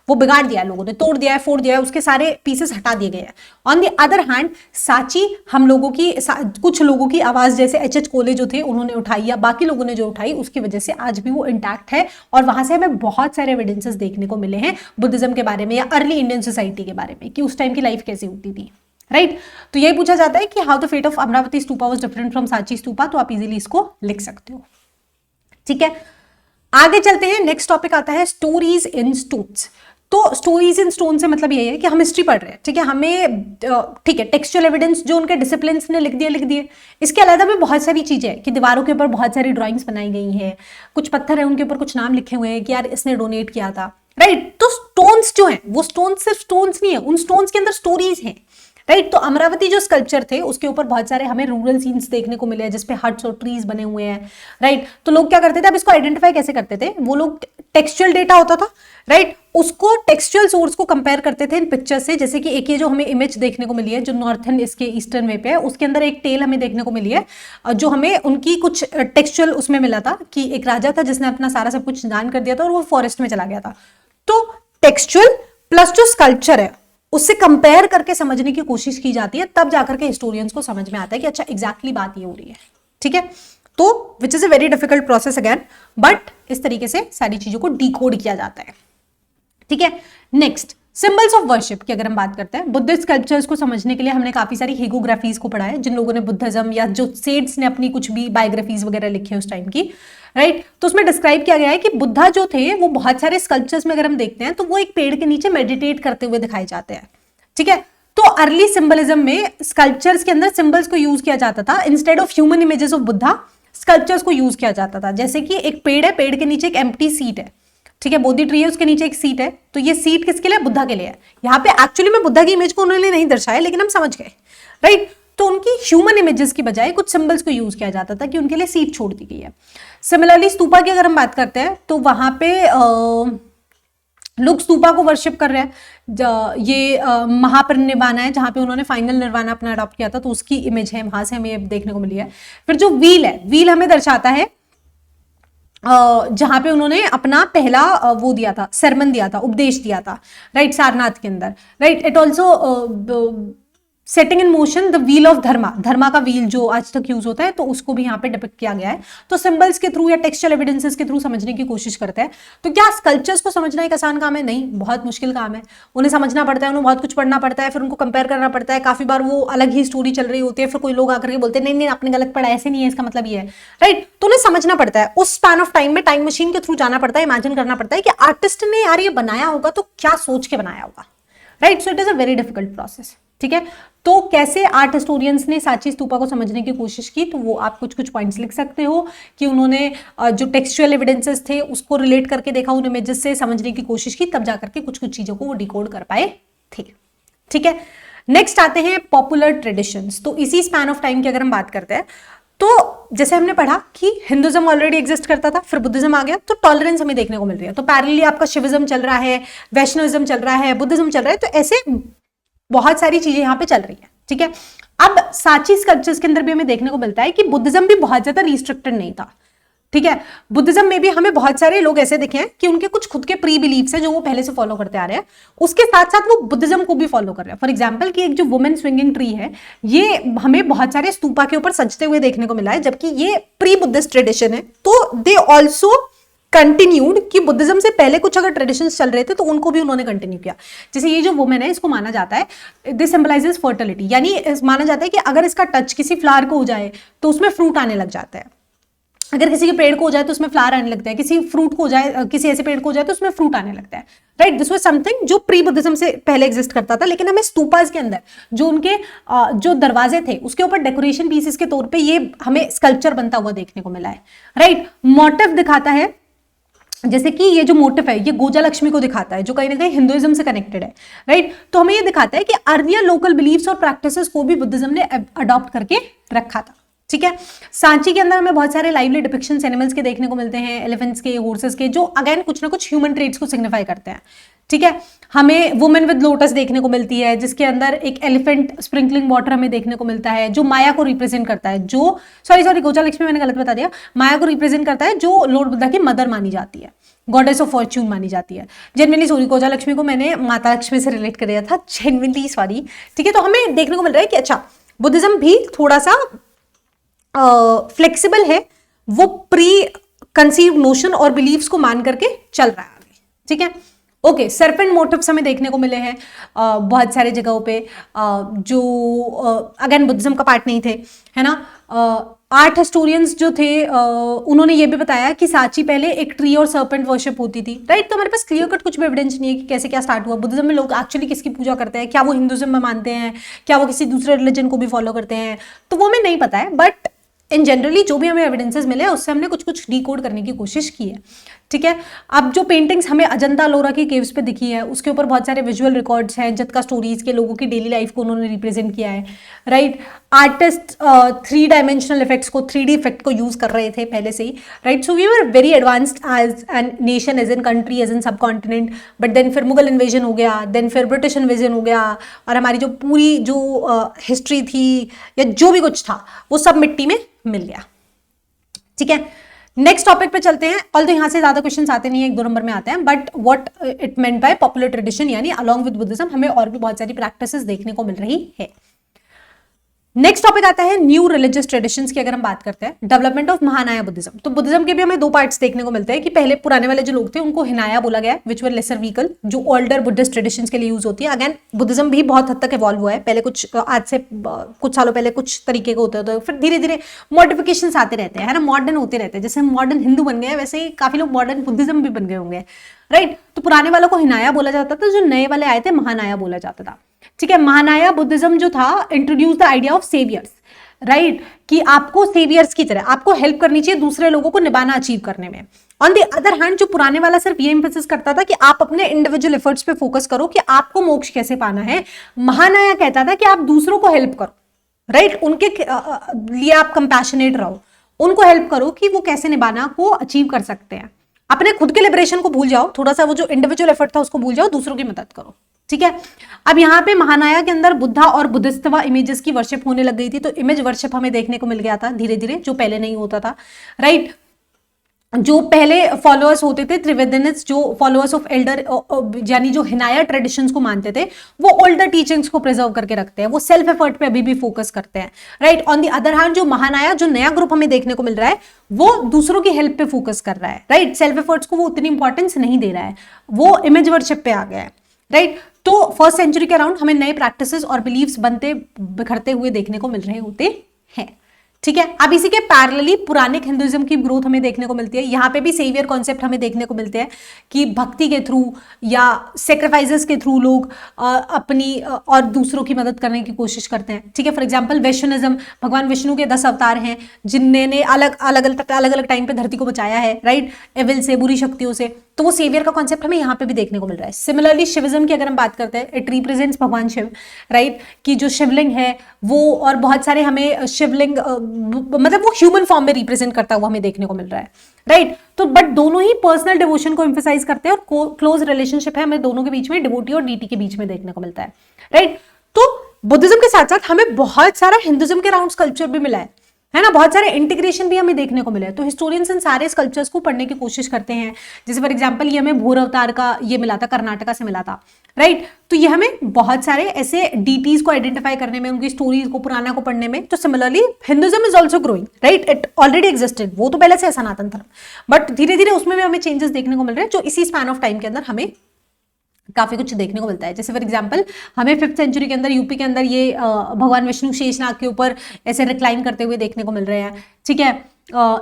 वो बिगाड़ दिया लोगों ने, तोड़ दिया है, फोड़ दिया है, उसके सारे पीसेस हटा दिए गए हैं। On the other hand Sanchi हम लोगों की कुछ लोगों की आवाज, जैसे एच कोले जो थे उन्होंने उठाई या बाकी लोगों ने जो उठाई, उसकी वजह से आज भी वो इंटैक्ट है, और वहां से हमें बहुत सारे एविडेंसेस देखने को मिले हैं बुद्धिज्म के बारे में या अर्ली इंडियन सोसाइटी के बारे में, कि उस टाइम की लाइफ कैसी होती थी, राइट। तो यही पूछा जाता है कि how the fate of Amaravati stupa was different from Sanchi stupa, तो आप इजीली इसको लिख सकते हो, ठीक है। आगे चलते हैं, नेक्स्ट टॉपिक आता है स्टोरीज इन स्टोन्स। तो स्टोरीज इन स्टोन से मतलब ये है कि हम हिस्ट्री पढ़ रहे हैं, ठीक है, हमें ठीक है टेक्सचुअल एविडेंस जो उनके डिसिप्लिन ने लिख दिए। इसके अलावा भी बहुत सारी चीजें हैं कि दीवारों के ऊपर बहुत सारी ड्राइंग्स बनाई गई हैं, कुछ पत्थर है उनके ऊपर कुछ नाम लिखे हुए हैं कि यार इसने डोनेट किया था, राइट। तो स्टोन्स जो हैं वो स्टोन्स सिर्फ स्टोन्स नहीं है, उन स्टोन्स के अंदर स्टोरीज हैं, राइट। तो अमरावती जो स्कल्पचर थे उसके ऊपर बहुत सारे हमें रूरल सीन्स देखने को मिले हैं, जिसपे हट्स और ट्रीज बने हुए हैं, राइट। तो लोग क्या करते थे, अब इसको आइडेंटिफाई कैसे करते थे, वो लोग टेक्सचुअल डेटा होता था, राइट, उसको टेक्सचुअल सोर्स को कंपेयर करते थे इन पिक्चर से। जैसे कि एक ये जो हमें इमेज देखने को मिली है जो नॉर्थन इसके ईस्टर्न वे पे है, उसके अंदर एक टेल हमें देखने को मिली है, जो हमें उनकी कुछ टेक्सचुअल उसमें मिला था कि एक राजा था जिसने अपना सारा सब कुछ दान कर दिया था और वो फॉरेस्ट में चला गया था। तो टेक्सचुअल प्लस जो स्कल्पचर है उससे कंपेयर करके समझने की कोशिश की जाती है, तब जाकर के हिस्टोरियंस को समझ में आता है कि अच्छा एग्जैक्टली बात ये हो रही है, ठीक है। तो which is a very difficult process again, but इस तरीके से सारी चीजों को डिकोड किया जाता है, ठीक है। नेक्स्ट सिंबल्स ऑफ वर्शिप की अगर हम बात करते हैं, बुद्धिस्ट स्कल्पचर्स को समझने के लिए हमने काफी सारी हेगोग्राफीज को पढ़ा है, जिन लोगों ने बुद्धिज्म या जो सेड्स ने अपनी कुछ भी बायोग्राफीज वगैरह लिखी है उस टाइम की, राइट। तो उसमें डिस्क्राइब किया गया है कि बुद्धा जो थे वो बहुत सारे स्कल्पचर्स में अगर हम देखते हैं तो वो एक पेड़ के नीचे मेडिटेट करते हुए दिखाए जाते हैं, ठीक है। तो अर्ली सिंबलिज्म में स्कल्पचर्स के अंदर सिंबल्स को यूज किया जाता था, instead of human images of Buddha sculptures को यूज किया जाता था। जैसे कि एक पेड़ है, पेड़ के नीचे एक एम्प्टी सीट है, ठीक है, बोधि ट्री है, उसके नीचे एक सीट है, तो ये सीट किसके लिए? बुद्धा के लिए है। यहाँ पे एक्चुअली में बुद्धा की इमेज को उन्होंने नहीं दर्शाया, लेकिन हम समझ गए, राइट। तो उनकी ह्यूमन इमेजेस की बजाय कुछ सिंबल्स को यूज किया जाता था कि उनके लिए सीट छोड़ दी गई है। सिमिलरली स्तूपा की अगर हम बात करते हैं तो वहां पे लोग स्तूपा को वर्शिप कर रहे हैं। ये महापरिनिर्वाणा है जहां पे उन्होंने फाइनल निर्वाणा अपना अडॉप्ट किया था, तो उसकी इमेज है, वहां से हमें देखने को मिली है। फिर जो व्हील है, व्हील हमें दर्शाता है जहां पे उन्होंने अपना पहला वो दिया था, सरमन दिया था, उपदेश दिया था, राइट, सारनाथ के अंदर, right. It also setting in motion the wheel of dharma, dharma का व्हील जो आज तक यूज होता है, तो उसको भी यहाँ पे डिपिक्ट किया गया है। तो सिंबल्स के थ्रू या टेक्सचुअल एविडेंसेस के थ्रू समझने की कोशिश करते हैं। तो क्या स्कल्पचर्स को समझना एक आसान काम है? नहीं, बहुत मुश्किल काम है। उन्हें समझना पड़ता है, उन्हें बहुत कुछ पढ़ना पड़ता है, फिर उनको कंपेयर करना पड़ता है। काफी बार वो अलग ही स्टोरी चल रही होती है, फिर कोई लोग आकर के बोलते हैं नहीं नहीं आपने गलत पढ़ा, ऐसे नहीं है, इसका मतलब ये है, राइट। तो उन्हें समझना पड़ता है, उस स्पैन ऑफ टाइम में टाइम मशीन के थ्रू जाना पड़ता है, इमेजिन करना पड़ता है कि आर्टिस्ट ने यार ये बनाया होगा तो क्या सोच के बनाया होगा, right. So it is a very difficult process, ठीक है। तो कैसे आर्ट हिस्टोरियंस ने सांची स्तूपा को समझने की कोशिश की, तो वो आप कुछ कुछ पॉइंट्स लिख सकते हो कि उन्होंने जो टेक्सचुअल एविडेंसेस थे उसको रिलेट करके देखा, उन इमेजेस से समझने की कोशिश की, तब जाकर के कुछ कुछ चीजों को वो डिकोड कर पाए थे, ठीक है। नेक्स्ट आते हैं पॉपुलर ट्रेडिशंस। तो इसी स्पैन ऑफ टाइम की अगर हम बात करते हैं तो जैसे हमने पढ़ा कि हिंदुइज्म ऑलरेडी एग्जिस्ट करता था, फिर बुद्धिज्म आ गया, तो टॉलरेंस हमें देखने को मिल रही है। तो पैरेलली आपका शिविज्म चल रहा है, वैष्णविज्म चल रहा है, बुद्धिज्म चल रहा है, तो ऐसे बहुत सारी चीजें यहाँ पे चल रही है, ठीक है। अब सांची स्कल्पचर्स के अंदर भी हमें देखने को मिलता है कि बुद्धिज्म भी बहुत ज्यादा रिस्ट्रिक्टेड नहीं था, ठीक है। बुद्धिज्म में भी हमें बहुत सारे लोग ऐसे दिखे हैं कि उनके कुछ खुद के प्री बिलीफ्स हैं जो वो पहले से फॉलो करते आ रहे हैं, उसके साथ साथ वो बुद्धिज्म को भी फॉलो कर रहे हैं। फॉर एग्जांपल कि एक जो वुमेन स्विंगिंग ट्री है, ये हमें बहुत सारे स्तूपा के ऊपर सजते हुए देखने को मिला है, जबकि ये प्री बुद्धिस्ट ट्रेडिशन है। तो दे ऑल्सो कंटिन्यूड कि बुद्धिज्म से पहले कुछ अगर ट्रेडिशंस चल रहे थे तो उनको भी उन्होंने कंटिन्यू किया। जैसे ये जो वुमेन है, इसको माना जाता है दिस सिंबलाइजेस फर्टिलिटी, यानी माना जाता है कि अगर इसका टच किसी फ्लावर को हो जाए तो उसमें फ्रूट आने लग जाता है, अगर किसी के पेड़ को हो जाए तो उसमें फ्लावर आने लगता है, किसी फ्रूट को हो जाए, किसी ऐसे पेड़ को हो जाए तो उसमें फ्रूट आने लगता है, राइट। दिस वाज समथिंग जो प्री बुद्धिज्म से पहले एग्जिस्ट करता था, लेकिन हमें स्तूपास के अंदर जो उनके जो दरवाजे थे उसके ऊपर डेकोरेशन पीसेस के तौर पे ये हमें स्कल्पचर बनता हुआ देखने को मिला है, राइट। मोटिव दिखाता है, जैसे कि ये जो मोटिव है ये गोजा लक्ष्मी को दिखाता है, जो कहीं ना कहीं हिंदुइज्म से कनेक्टेड है, राइट। तो हमें ये दिखाता है कि अर्लियर लोकल बिलीफ्स और प्रैक्टिसेस को भी बुद्धिज्म ने अडॉप्ट करके रखा था, ठीक है। सांची के अंदर हमें बहुत सारे लाइवली डिपिक्शंस एनिमल्स के देखने को मिलते हैं, एलिफेंट्स के, हॉर्सेस के, जो अगेन कुछ ना कुछ ह्यूमन ट्रेट्स को सिग्निफाई करते हैं, ठीक है। हमें वुमेन विद लोटस देखने को मिलती है, जिसके अंदर एक एलिफेंट स्प्रिंकलिंग वाटर हमें देखने को मिलता है, जो माया को रिप्रेजेंट करता है, जो सॉरी गोजा लक्ष्मी मैंने गलत बता दिया, माया को रिप्रेजेंट करता है, जो लॉर्ड बुद्धा की मदर मानी जाती है, गॉडेस ऑफ फॉर्च्यून मानी जाती है। जेनविनली सॉरी, गोजा लक्ष्मी को मैंने माता लक्ष्मी से रिलेट कर दिया था, जेनविनली सॉरी, ठीक है। तो हमें देखने को मिल रहा है कि अच्छा बुद्धिज्म भी थोड़ा सा फ्लेक्सिबल है, वो प्री कंसीव्ड नोशन और बिलीव्स को मान करके चल रहा है आगे, ठीक है। ओके, सर्पेंट मोटिव्स हमें देखने को मिले हैं बहुत सारे जगहों पे, जो अगेन बुद्धिज्म का पार्ट नहीं थे, है ना। आर्ट हिस्टोरियंस जो थे उन्होंने ये भी बताया कि सांची पहले एक ट्री और सर्पेंट वर्शिप होती थी, राइट। तो हमारे पास क्लियर कट कुछ भी एविडेंस नहीं है कि कैसे क्या स्टार्ट हुआ। बुद्धिज्म में लोग एक्चुअली किसकी पूजा करते हैं, क्या वो हिंदुइज्म में मानते हैं, क्या वो किसी दूसरे रिलीजन को भी फॉलो करते हैं, तो वो हमें नहीं पता है। बट इन जनरली जो भी हमें एविडेंसेस मिले उससे हमने कुछ कुछ डिकोड करने की कोशिश की है, ठीक है। अब जो पेंटिंग्स हमें अजंता लोरा की केव्स पे दिखी है, उसके ऊपर बहुत सारे विजुअल रिकॉर्ड्स हैं, जत्का स्टोरीज के लोगों की डेली लाइफ को उन्होंने रिप्रेजेंट किया है, राइट। आर्टिस्ट 3 डायमेंशनल इफेक्ट्स को, 3D इफेक्ट को यूज कर रहे थे पहले से ही, right. So we were very advanced as an nation, as an country, as an subcontinent. But then फिर मुगल इन्वेजन हो गया, देन फिर ब्रिटिश इन्वेजन हो गया, और हमारी जो पूरी जो हिस्ट्री थी या जो भी कुछ था वो सब मिट्टी में मिल गया, ठीक है। नेक्स्ट टॉपिक पे चलते हैं। ऑल्दो यहां से ज्यादा क्वेश्चंस आते नहीं है, 1-2 नंबर में आते हैं, but what it meant by popular tradition, यानी अलोंग विद बुद्धिज्म हमें और भी बहुत सारी प्रैक्टिसेस देखने को मिल रही है। नेक्स्ट टॉपिक आता है न्यू रिलीजियस ट्रेडिशंस की। अगर हम बात करते हैं डेवलपमेंट ऑफ महानाया बुद्धिज्म, तो बुद्धिज्म के भी हमें 2 पार्ट्स देखने को मिलते हैं कि पहले पुराने वाले जो लोग थे उनको हिनाया बोला गया, विच वर लेसर व्हीकल, जो ओल्डर बुद्धिस्ट ट्रेडिशंस के लिए यूज होती है। अगेन बुद्धिज्म भी बहुत हद तक इवॉल्व हुआ है, पहले कुछ आज से कुछ सालों पहले कुछ तरीके के होते होते फिर धीरे धीरे मॉडिफिकेशंस आते रहते हैं, है ना, मॉडर्न होते रहते हैं। जैसे हम मॉडर्न हिंदू बन गए वैसे ही काफी लोग मॉडर्न बुद्धिज्म भी बन गए होंगे, राइट। तो पुराने वालों को हिनाया बोला जाता था, जो नए वाले आए थे महानाया बोला जाता था, ठीक है। महानाया बुद्धिज्म जो था introduce the idea of saviours, right, कि आपको सेवियर्स की तरह आपको हेल्प करनी चाहिए दूसरे लोगों को निभाना अचीव करने में, ऑन द अदर हैंड जो पुराने वाला सिर्फ ये इंफेसिस करता था कि आप अपने इंडिविजुअल एफर्ट्स पे फोकस करो कि आपको मोक्ष कैसे पाना है, महानाया कहता था कि आप दूसरों को हेल्प करो, राइट, उनके लिए आप कंपैशनेट रहो, उनको हेल्प करो कि वो कैसे निभाना को अचीव कर सकते हैं। अपने खुद के लिबरेशन को भूल जाओ, थोड़ा सा वो जो इंडिविजुअल एफर्ट था उसको भूल जाओ, दूसरों की मदद करो, ठीक है। अब यहाँ पे महानाया के अंदर बुद्धा और बुद्धिस्टवा इमेजेस की वर्शिप होने लग गई थी, तो इमेज वर्शिप हमें देखने को मिल गया था धीरे धीरे, जो पहले नहीं होता था, राइट। जो पहले फॉलोअर्स होते थे त्रिवेदनिस्ट, जो फॉलोअर्स ऑफ एल्डर यानी जो हिनाया ट्रेडिशंस को मानते थे, वो ओल्डर टीचिंग्स को प्रिजर्व करके रखते हैं, वो सेल्फ एफर्ट पे अभी भी फोकस करते हैं, right. On the other hand जो महानाया, जो नया ग्रुप हमें देखने को मिल रहा है, वो दूसरों की हेल्प पे फोकस कर रहा है, राइट। सेल्फ एफर्ट्स को वो उतनी इंपॉर्टेंस नहीं दे रहा है, वो इमेज वर्शिप पे आ गया है, राइट। तो फर्स्ट सेंचुरी के अराउंड हमें नए प्रैक्टिसेस और बिलीव्स बनते बिखरते हुए देखने को मिल रहे होते हैं, ठीक है। अब इसी के पैरेलली पुरानिक हिंदुइज्म की ग्रोथ हमें देखने को मिलती है। यहाँ पे भी सेवियर कॉन्सेप्ट हमें देखने को मिलते हैं कि भक्ति के थ्रू या सेक्रीफाइसेस के थ्रू लोग अपनी और दूसरों की मदद करने की कोशिश करते हैं, ठीक है। फॉर एग्जांपल वैष्णविज्म, भगवान विष्णु के 10 अवतार हैं जिन्होंने अलग अलग टाइम पे धरती को बचाया है, राइट, एविल से, बुरी शक्तियों से, तो वो सेवियर का कॉन्सेप्ट हमें यहाँ पे भी देखने को मिल रहा है। सिमिलरली शिविज्म की अगर हम बात करते हैं, इट रिप्रेजेंट्स भगवान शिव, राइट, कि जो शिवलिंग है वो, और बहुत सारे हमें शिवलिंग मतलब वो ह्यूमन फॉर्म में रिप्रेजेंट करता हुआ हमें देखने को मिल रहा है, राइट। तो बट दोनों ही पर्सनल डिवोशन को एम्फेसाइज करते हैं और क्लोज रिलेशनशिप है हमें दोनों के बीच में, डिवोटी और डीटी के बीच में देखने को मिलता है, राइट। तो बुद्धिज्म के साथ साथ हमें बहुत सारा हिंदुइज्म के अराउंड कल्चर भी मिला है ना, बहुत सारे इंटीग्रेशन भी हमें देखने को मिले हैं। तो हिस्टोरियंस इन सारे स्कल्पचर्स को पढ़ने की कोशिश करते हैं। जैसे फॉर एग्जांपल ये हमें भूर अवतार का ये मिला था, कर्नाटका से मिला था, राइट। तो ये हमें बहुत सारे ऐसे डीटीज को आइडेंटिफाई करने में, उनकी स्टोरीज को, पुराना को पढ़ने में। तो similarly Hinduism is also growing, right, it already existed, वो तो पहले से सनातन धर्म, बट धीरे धीरे उसमें भी हमें चेंजेस देखने को मिल रहे हैं, जो इसी स्पैन ऑफ टाइम के अंदर हमें काफी कुछ देखने को मिलता है। जैसे फॉर एग्जांपल हमें 5th सेंचुरी के अंदर यूपी के अंदर ये भगवान विष्णु शेषनाग के ऊपर ऐसे रिक्लाइन करते हुए देखने को मिल रहे हैं, ठीक है।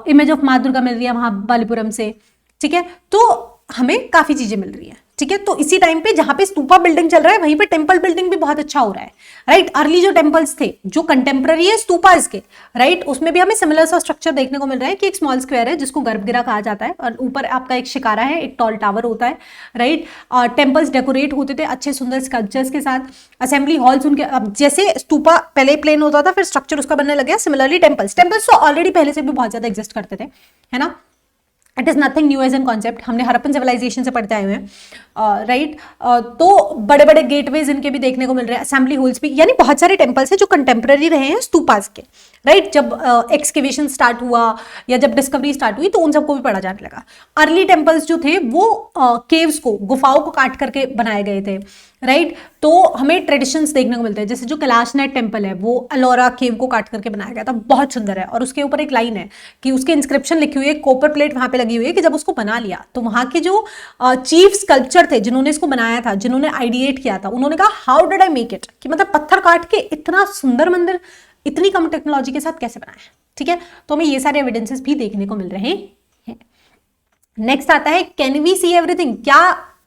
इमेज ऑफ माँ दुर्गा मिल रही है महाबलीपुरम से, ठीक है। तो हमें काफी चीजें मिल रही है, ठीक है। तो इसी टाइम पे जहां पे स्तूपा बिल्डिंग चल रहा है, वहीं पे टेंपल बिल्डिंग भी बहुत अच्छा हो रहा है, राइट। अर्ली जो टेंपल्स थे, जो कंटेम्प्रेरी है स्तूपास के, राइट, उसमें भी हमें सिमिलर सा स्ट्रक्चर देखने को मिल रहा है कि एक स्मॉल स्क्वायर है जिसको गर्भगृह कहा जाता है, और ऊपर आपका एक शिकारा है, एक टॉल टावर होता है, राइट। टेम्पल्स डेकोरेट होते थे अच्छे सुंदर स्कल्पचर्स के साथ, असेंबली हॉल्स उनके, अब जैसे स्तूपा पहले प्लेन होता था, फिर स्ट्रक्चर उसका बनने लग गया। सिमिलरली टेम्पल्स तो ऑलरेडी पहले से भी बहुत ज्यादा एग्जिस्ट करते थे, है ना। It is nothing new as an concept, हमने हरप्पन सिविलाइजेशन से पढ़ते आए हुए हैं, राइट। तो बड़े बड़े गेटवेज इनके भी देखने को मिल रहे हैं, असेंबली हॉल्स भी, यानी बहुत सारे टेम्पल्स हैं जो कंटेम्प्रेरी रहे हैं स्तूपास के, राइट। जब एक्सकेवेशन स्टार्ट हुआ या जब डिस्कवरी स्टार्ट हुई, तो उन सबको भी पढ़ा जाने लगा। अर्ली टेम्पल्स जो थे वो केव्स को, गुफाओं को काट करके बनाए गए थे, राइट। तो हमें ट्रेडिशंस देखने को मिलते हैं। जैसे जो कैलाशनाथ टेम्पल है, वो अलोरा केव को काट करके बनाया गया था, बहुत सुंदर है, और उसके ऊपर एक लाइन है कि उसके इंस्क्रिप्शन लिखी हुई है, कॉपर प्लेट वहां पे लगी हुई है कि जब उसको बना लिया तो वहां के जो चीफ स्कल्पचर थे जिन्होंने इसको बनाया था, जिन्होंने आइडिएट किया था, उन्होंने कहा how did I make it, कि मतलब पत्थर काट के इतना सुंदर मंदिर इतनी कम टेक्नोलॉजी के साथ कैसे बनाया, ठीक है। तो हमें ये सारे एविडेंसेस भी देखने को मिल रहे हैं। नेक्स्ट आता है, कैन वी सी एवरीथिंग, क्या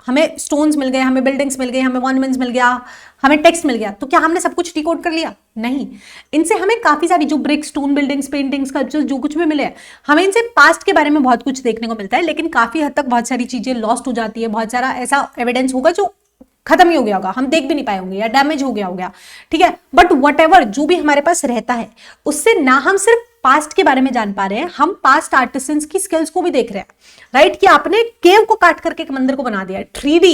हमें स्टोन्स मिल गए, हमें बिल्डिंग्स मिल गए, हमें मॉन्यूमेंट्स मिल गया, हमें टेक्स्ट मिल गया, तो क्या हमने सब कुछ डिकोड कर लिया? नहीं। इनसे हमें काफी सारी जो brick, stone buildings, paintings, sculptures जो कुछ भी मिले हैं, हमें इनसे पास्ट के बारे में बहुत कुछ देखने को मिलता है, लेकिन काफी हद तक बहुत सारी चीजें लॉस्ट हो जाती है। बहुत सारा ऐसा एविडेंस होगा जो खत्म ही हो गया होगा, हम देख भी नहीं पाए होंगे, या डैमेज हो गया होगा, ठीक है। बट व्हाटएवर जो भी हमारे पास रहता है, उससे ना हम सिर्फ पास्ट के बारे में जान पा रहे हैं, हम पास्ट आर्टिसंस की स्किल्स को भी देख रहे हैं, राइट। कि आपने केव को काट करके एक मंदिर को बना दिया है, 3D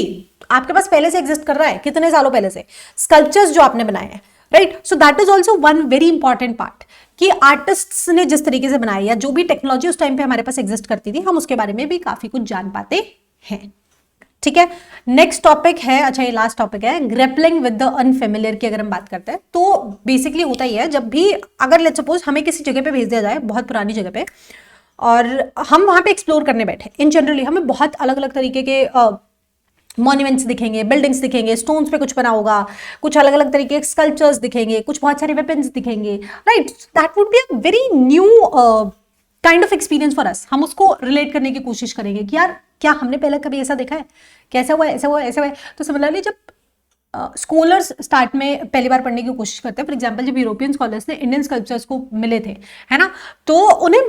आपके पास पहले से एग्जिस्ट कर रहा है, कितने सालों पहले से स्कल्पचर्स जो आपने बनाए हैं, right. So that is also one very important part, कि आर्टिस्ट्स ने जिस तरीके से बनाया, या जो भी टेक्नोलॉजी उस टाइम पे हमारे पास एग्जिस्ट करती थी, हम उसके बारे में भी काफी कुछ जान पाते हैं, ठीक है। नेक्स्ट टॉपिक है, अच्छा ये लास्ट टॉपिक है, ग्रेपलिंग विद द अनफेमिलियर की अगर हम बात करते हैं, तो बेसिकली होता ही है, जब भी अगर लेट्स सपोज हमें किसी जगह पे भेज दिया जाए, बहुत पुरानी जगह पे, और हम वहां पे एक्सप्लोर करने बैठे, इन जनरली हमें बहुत अलग अलग तरीके के मॉन्यूमेंट्स दिखेंगे, बिल्डिंग्स दिखेंगे, स्टोन्स पे कुछ बना होगा, कुछ अलग अलग तरीके के स्कल्पचर्स दिखेंगे, कुछ बहुत सारे वेपन्स दिखेंगे, right. That would be a very new kind of experience for us. हम उसको रिलेट करने की कोशिश करेंगे कि यार क्या हमने पहले कभी ऐसा देखा है, कैसा हुआ है, ऐसा हुआ है, ऐसा हुआ है। तो सिमिलरली जब स्कॉलर्स स्टार्ट में पहली बार पढ़ने की कोशिश करते हैं, फॉर एग्जांपल जब यूरोपियन स्कॉलर्स ने इंडियन स्कल्पचर्स को मिले थे, है ना, तो उन्हें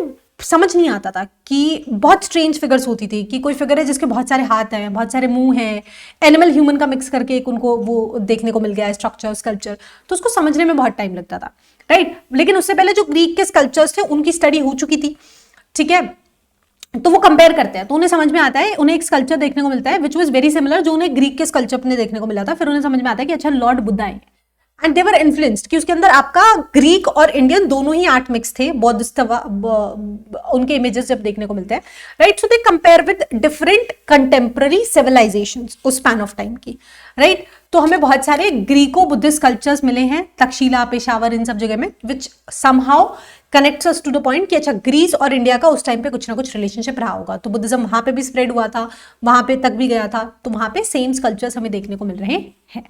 समझ नहीं आता था कि बहुत स्ट्रेंज फिगर्स होती थी कि कोई फिगर है जिसके बहुत सारे हाथ हैं, बहुत सारे मुंह हैं, एनिमल ह्यूमन का मिक्स करके एक उनको वो देखने को मिल गया है स्ट्रक्चर स्कल्पचर, तो उसको समझने में बहुत टाइम लगता था, राइट। लेकिन उससे पहले जो ग्रीक के स्कल्पचर्स थे उनकी स्टडी हो चुकी थी, ठीक है, तो वो कंपेयर करते हैं तो उन्हें समझ में आता है, उन्हें एक स्कल्पचर देखने को मिलता है विच वाज वेरी सिमिलर जो उन्हें ग्रीक के स्कल्पचर में देखने को मिला था, फिर उन्हें समझ में आता है कि अच्छा लॉर्ड बुद्धा है, एंड दे वर इन्फ्लुएंस्ड कि उसके अंदर आपका ग्रीक और इंडियन दोनों ही आर्ट मिक्स थे, बौद्ध उनके इमेजेस जब देखने को मिलते हैं, right. So they compare with different contemporary civilizations उस स्पैन ऑफ टाइम की, राइट। तो हमें बहुत सारे ग्रीको बुद्धिस्ट कल्चर्स मिले हैं, तक्षशिला, पेशावर, इन सब जगह में, which somehow connects us to the point कि अच्छा ग्रीस और इंडिया का उस टाइम पे कुछ ना कुछ रिलेशनशिप रहा होगा, तो बुद्धिज्म वहां पे भी स्प्रेड हुआ था, वहां पे तक भी गया था, तो वहां पे सेम कल्चर्स हमें देखने को मिल रहे हैं।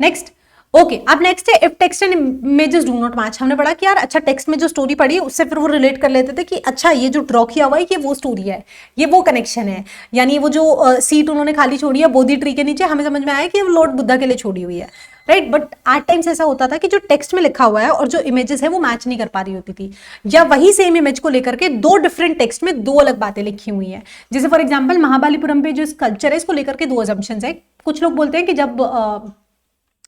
नेक्स्ट, ओके, अब नेक्स्ट है if text and images do not match. हमने पढ़ा कि यार अच्छा टेक्स्ट में जो स्टोरी पढ़ी उससे फिर वो रिलेट कर लेते थे कि अच्छा ये जो ड्रॉ किया हुआ है ये वो स्टोरी है, ये वो कनेक्शन है, यानी वो जो सीट उन्होंने खाली छोड़ी है बोधि ट्री के नीचे, हमें समझ में आया कि वो लॉर्ड बुद्धा के लिए छोड़ी हुई है, राइट। बट एट टाइम्स ऐसा होता था कि जो टेक्स्ट में लिखा हुआ है और जो इमेजेस है वो मैच नहीं कर पा रही होती थी, या वही सेम इमेज को लेकर के दो डिफरेंट टेक्स्ट में दो अलग बातें लिखी हुई हैं। जैसे फॉर एग्जाम्पल महाबलीपुरम पे जो स्कल्पचर है इसको लेकर के दो अजम्पशंस है। कुछ लोग बोलते हैं कि जब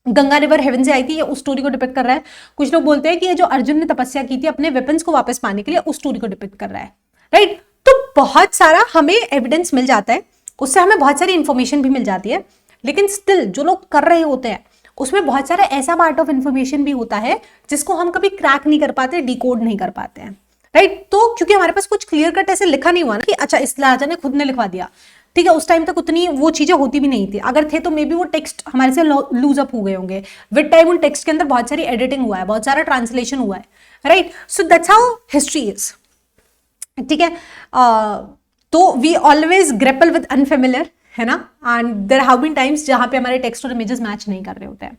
गंगा रिवर हेवन से आई थी, ये उस स्टोरी को डिपिक्ट कर रहा है। कुछ लोग बोलते हैं कि ये जो अर्जुन ने तपस्या की थी अपने वेपन्स को वापस पाने के लिए, उस स्टोरी को डिपिक्ट कर रहा है, राइट। तो बहुत सारा हमें एविडेंस मिल जाता है, उससे हमें बहुत सारी इंफॉर्मेशन भी मिल जाती है, लेकिन स्टिल जो लोग कर रहे होते हैं उसमें बहुत सारा ऐसा पार्ट ऑफ इंफॉर्मेशन भी होता है जिसको हम कभी क्रैक नहीं कर पाते, डिकोड नहीं कर पाते हैं, राइट। तो क्योंकि हमारे पास कुछ क्लियर कट ऐसे लिखा नहीं हुआ ना कि अच्छा इस राजा ने खुद ने लिखवा दिया, ठीक है, उस टाइम तक उतनी वो चीजें होती भी नहीं थी, अगर थे तो मे बी वो टेक्स्ट हमारे से लूज अप हो गए होंगे विद टाइम। उन टेक्स्ट के अंदर बहुत सारी एडिटिंग हुआ है, बहुत सारा ट्रांसलेशन हुआ है, right. So that's how history is, ठीक है। तो we always grapple with unfamiliar, है ना, and there have been times जहां पे हमारे टेक्स्ट और इमेजेस मैच नहीं कर रहे होते हैं,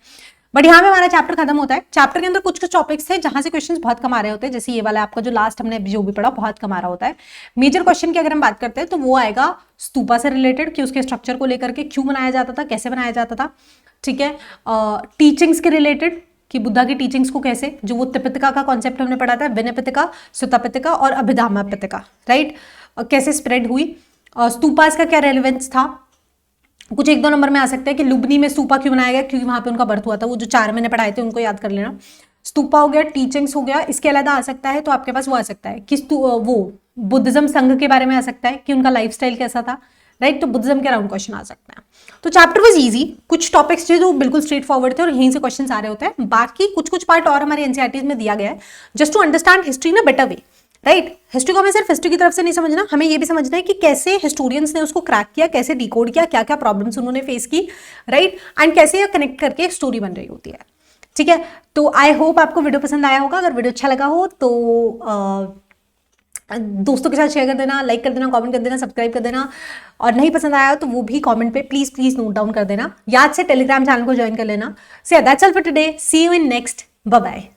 बट यहाँ पे हमारा चैप्टर खत्म होता है। चैप्टर के अंदर कुछ कुछ टॉपिक्स थे जहां से क्वेश्चंस बहुत कम आ रहे होते हैं, जैसे ये वाला आपका जो लास्ट हमने जो भी पढ़ा बहुत कम आ रहा होता है। मेजर क्वेश्चन की अगर हम बात करते हैं तो वो आएगा स्तूपा से रिलेटेड, कि उसके स्ट्रक्चर को लेकर के क्यों बनाया जाता था, कैसे बनाया जाता था, ठीक है। टीचिंग्स के रिलेटेड कि बुद्धा की टीचिंग्स को कैसे, जो वो त्रिपिटका का कॉन्सेप्ट हमने पढ़ा था, विनय पिटका, सुत्ता पिटका और अभिधामा पिटका, राइट, कैसे स्प्रेड हुई। स्तूपास का क्या रेलेवेंस था, कुछ एक दो नंबर में आ सकते हैं कि लुबनी में स्तूपा क्यों बनाया गया, क्योंकि वहां पे उनका बर्थ हुआ था, वो जो 4 महीने पढ़ाए थे उनको याद कर लेना। स्तूपा हो गया, टीचिंग्स हो गया, इसके अलावा आ सकता है तो आपके पास वो आ सकता है कि वो बुद्धिज्म संघ के बारे में आ सकता है कि उनका लाइफस्टाइल कैसा था, राइट। तो बुद्धिज्म के अराउंड क्वेश्चन आ सकते हैं। तो चैप्टर वाज इजी, कुछ टॉपिक्स थे जो बिल्कुल स्ट्रेट फॉरवर्ड थे और यहीं से क्वेश्चन आ रहे होते हैं, बाकी कुछ कुछ पार्ट और हमारे एनसीईआरटी में दिया गया है just to understand history in a better way, right. History को हमें सिर्फ हिस्ट्री की तरफ से नहीं समझना, हमें ये भी समझना है कि कैसे हिस्टोरियंस ने उसको क्रैक किया, कैसे डिकोड किया, क्या क्या प्रॉब्लम्स उन्होंने फेस की, राइट, एंड कैसे ये कनेक्ट करके स्टोरी बन रही होती है, ठीक है। तो आई होप आपको वीडियो पसंद आया होगा। अगर वीडियो अच्छा लगा हो तो दोस्तों के साथ शेयर कर देना, लाइक कर देना, कमेंट कर देना, सब्सक्राइब कर देना, और नहीं पसंद आया तो वो भी कमेंट पे प्लीज प्लीज नोट डाउन कर देना। याद से टेलीग्राम चैनल को ज्वाइन कर लेना। So that's all for today, see you in next, bye bye.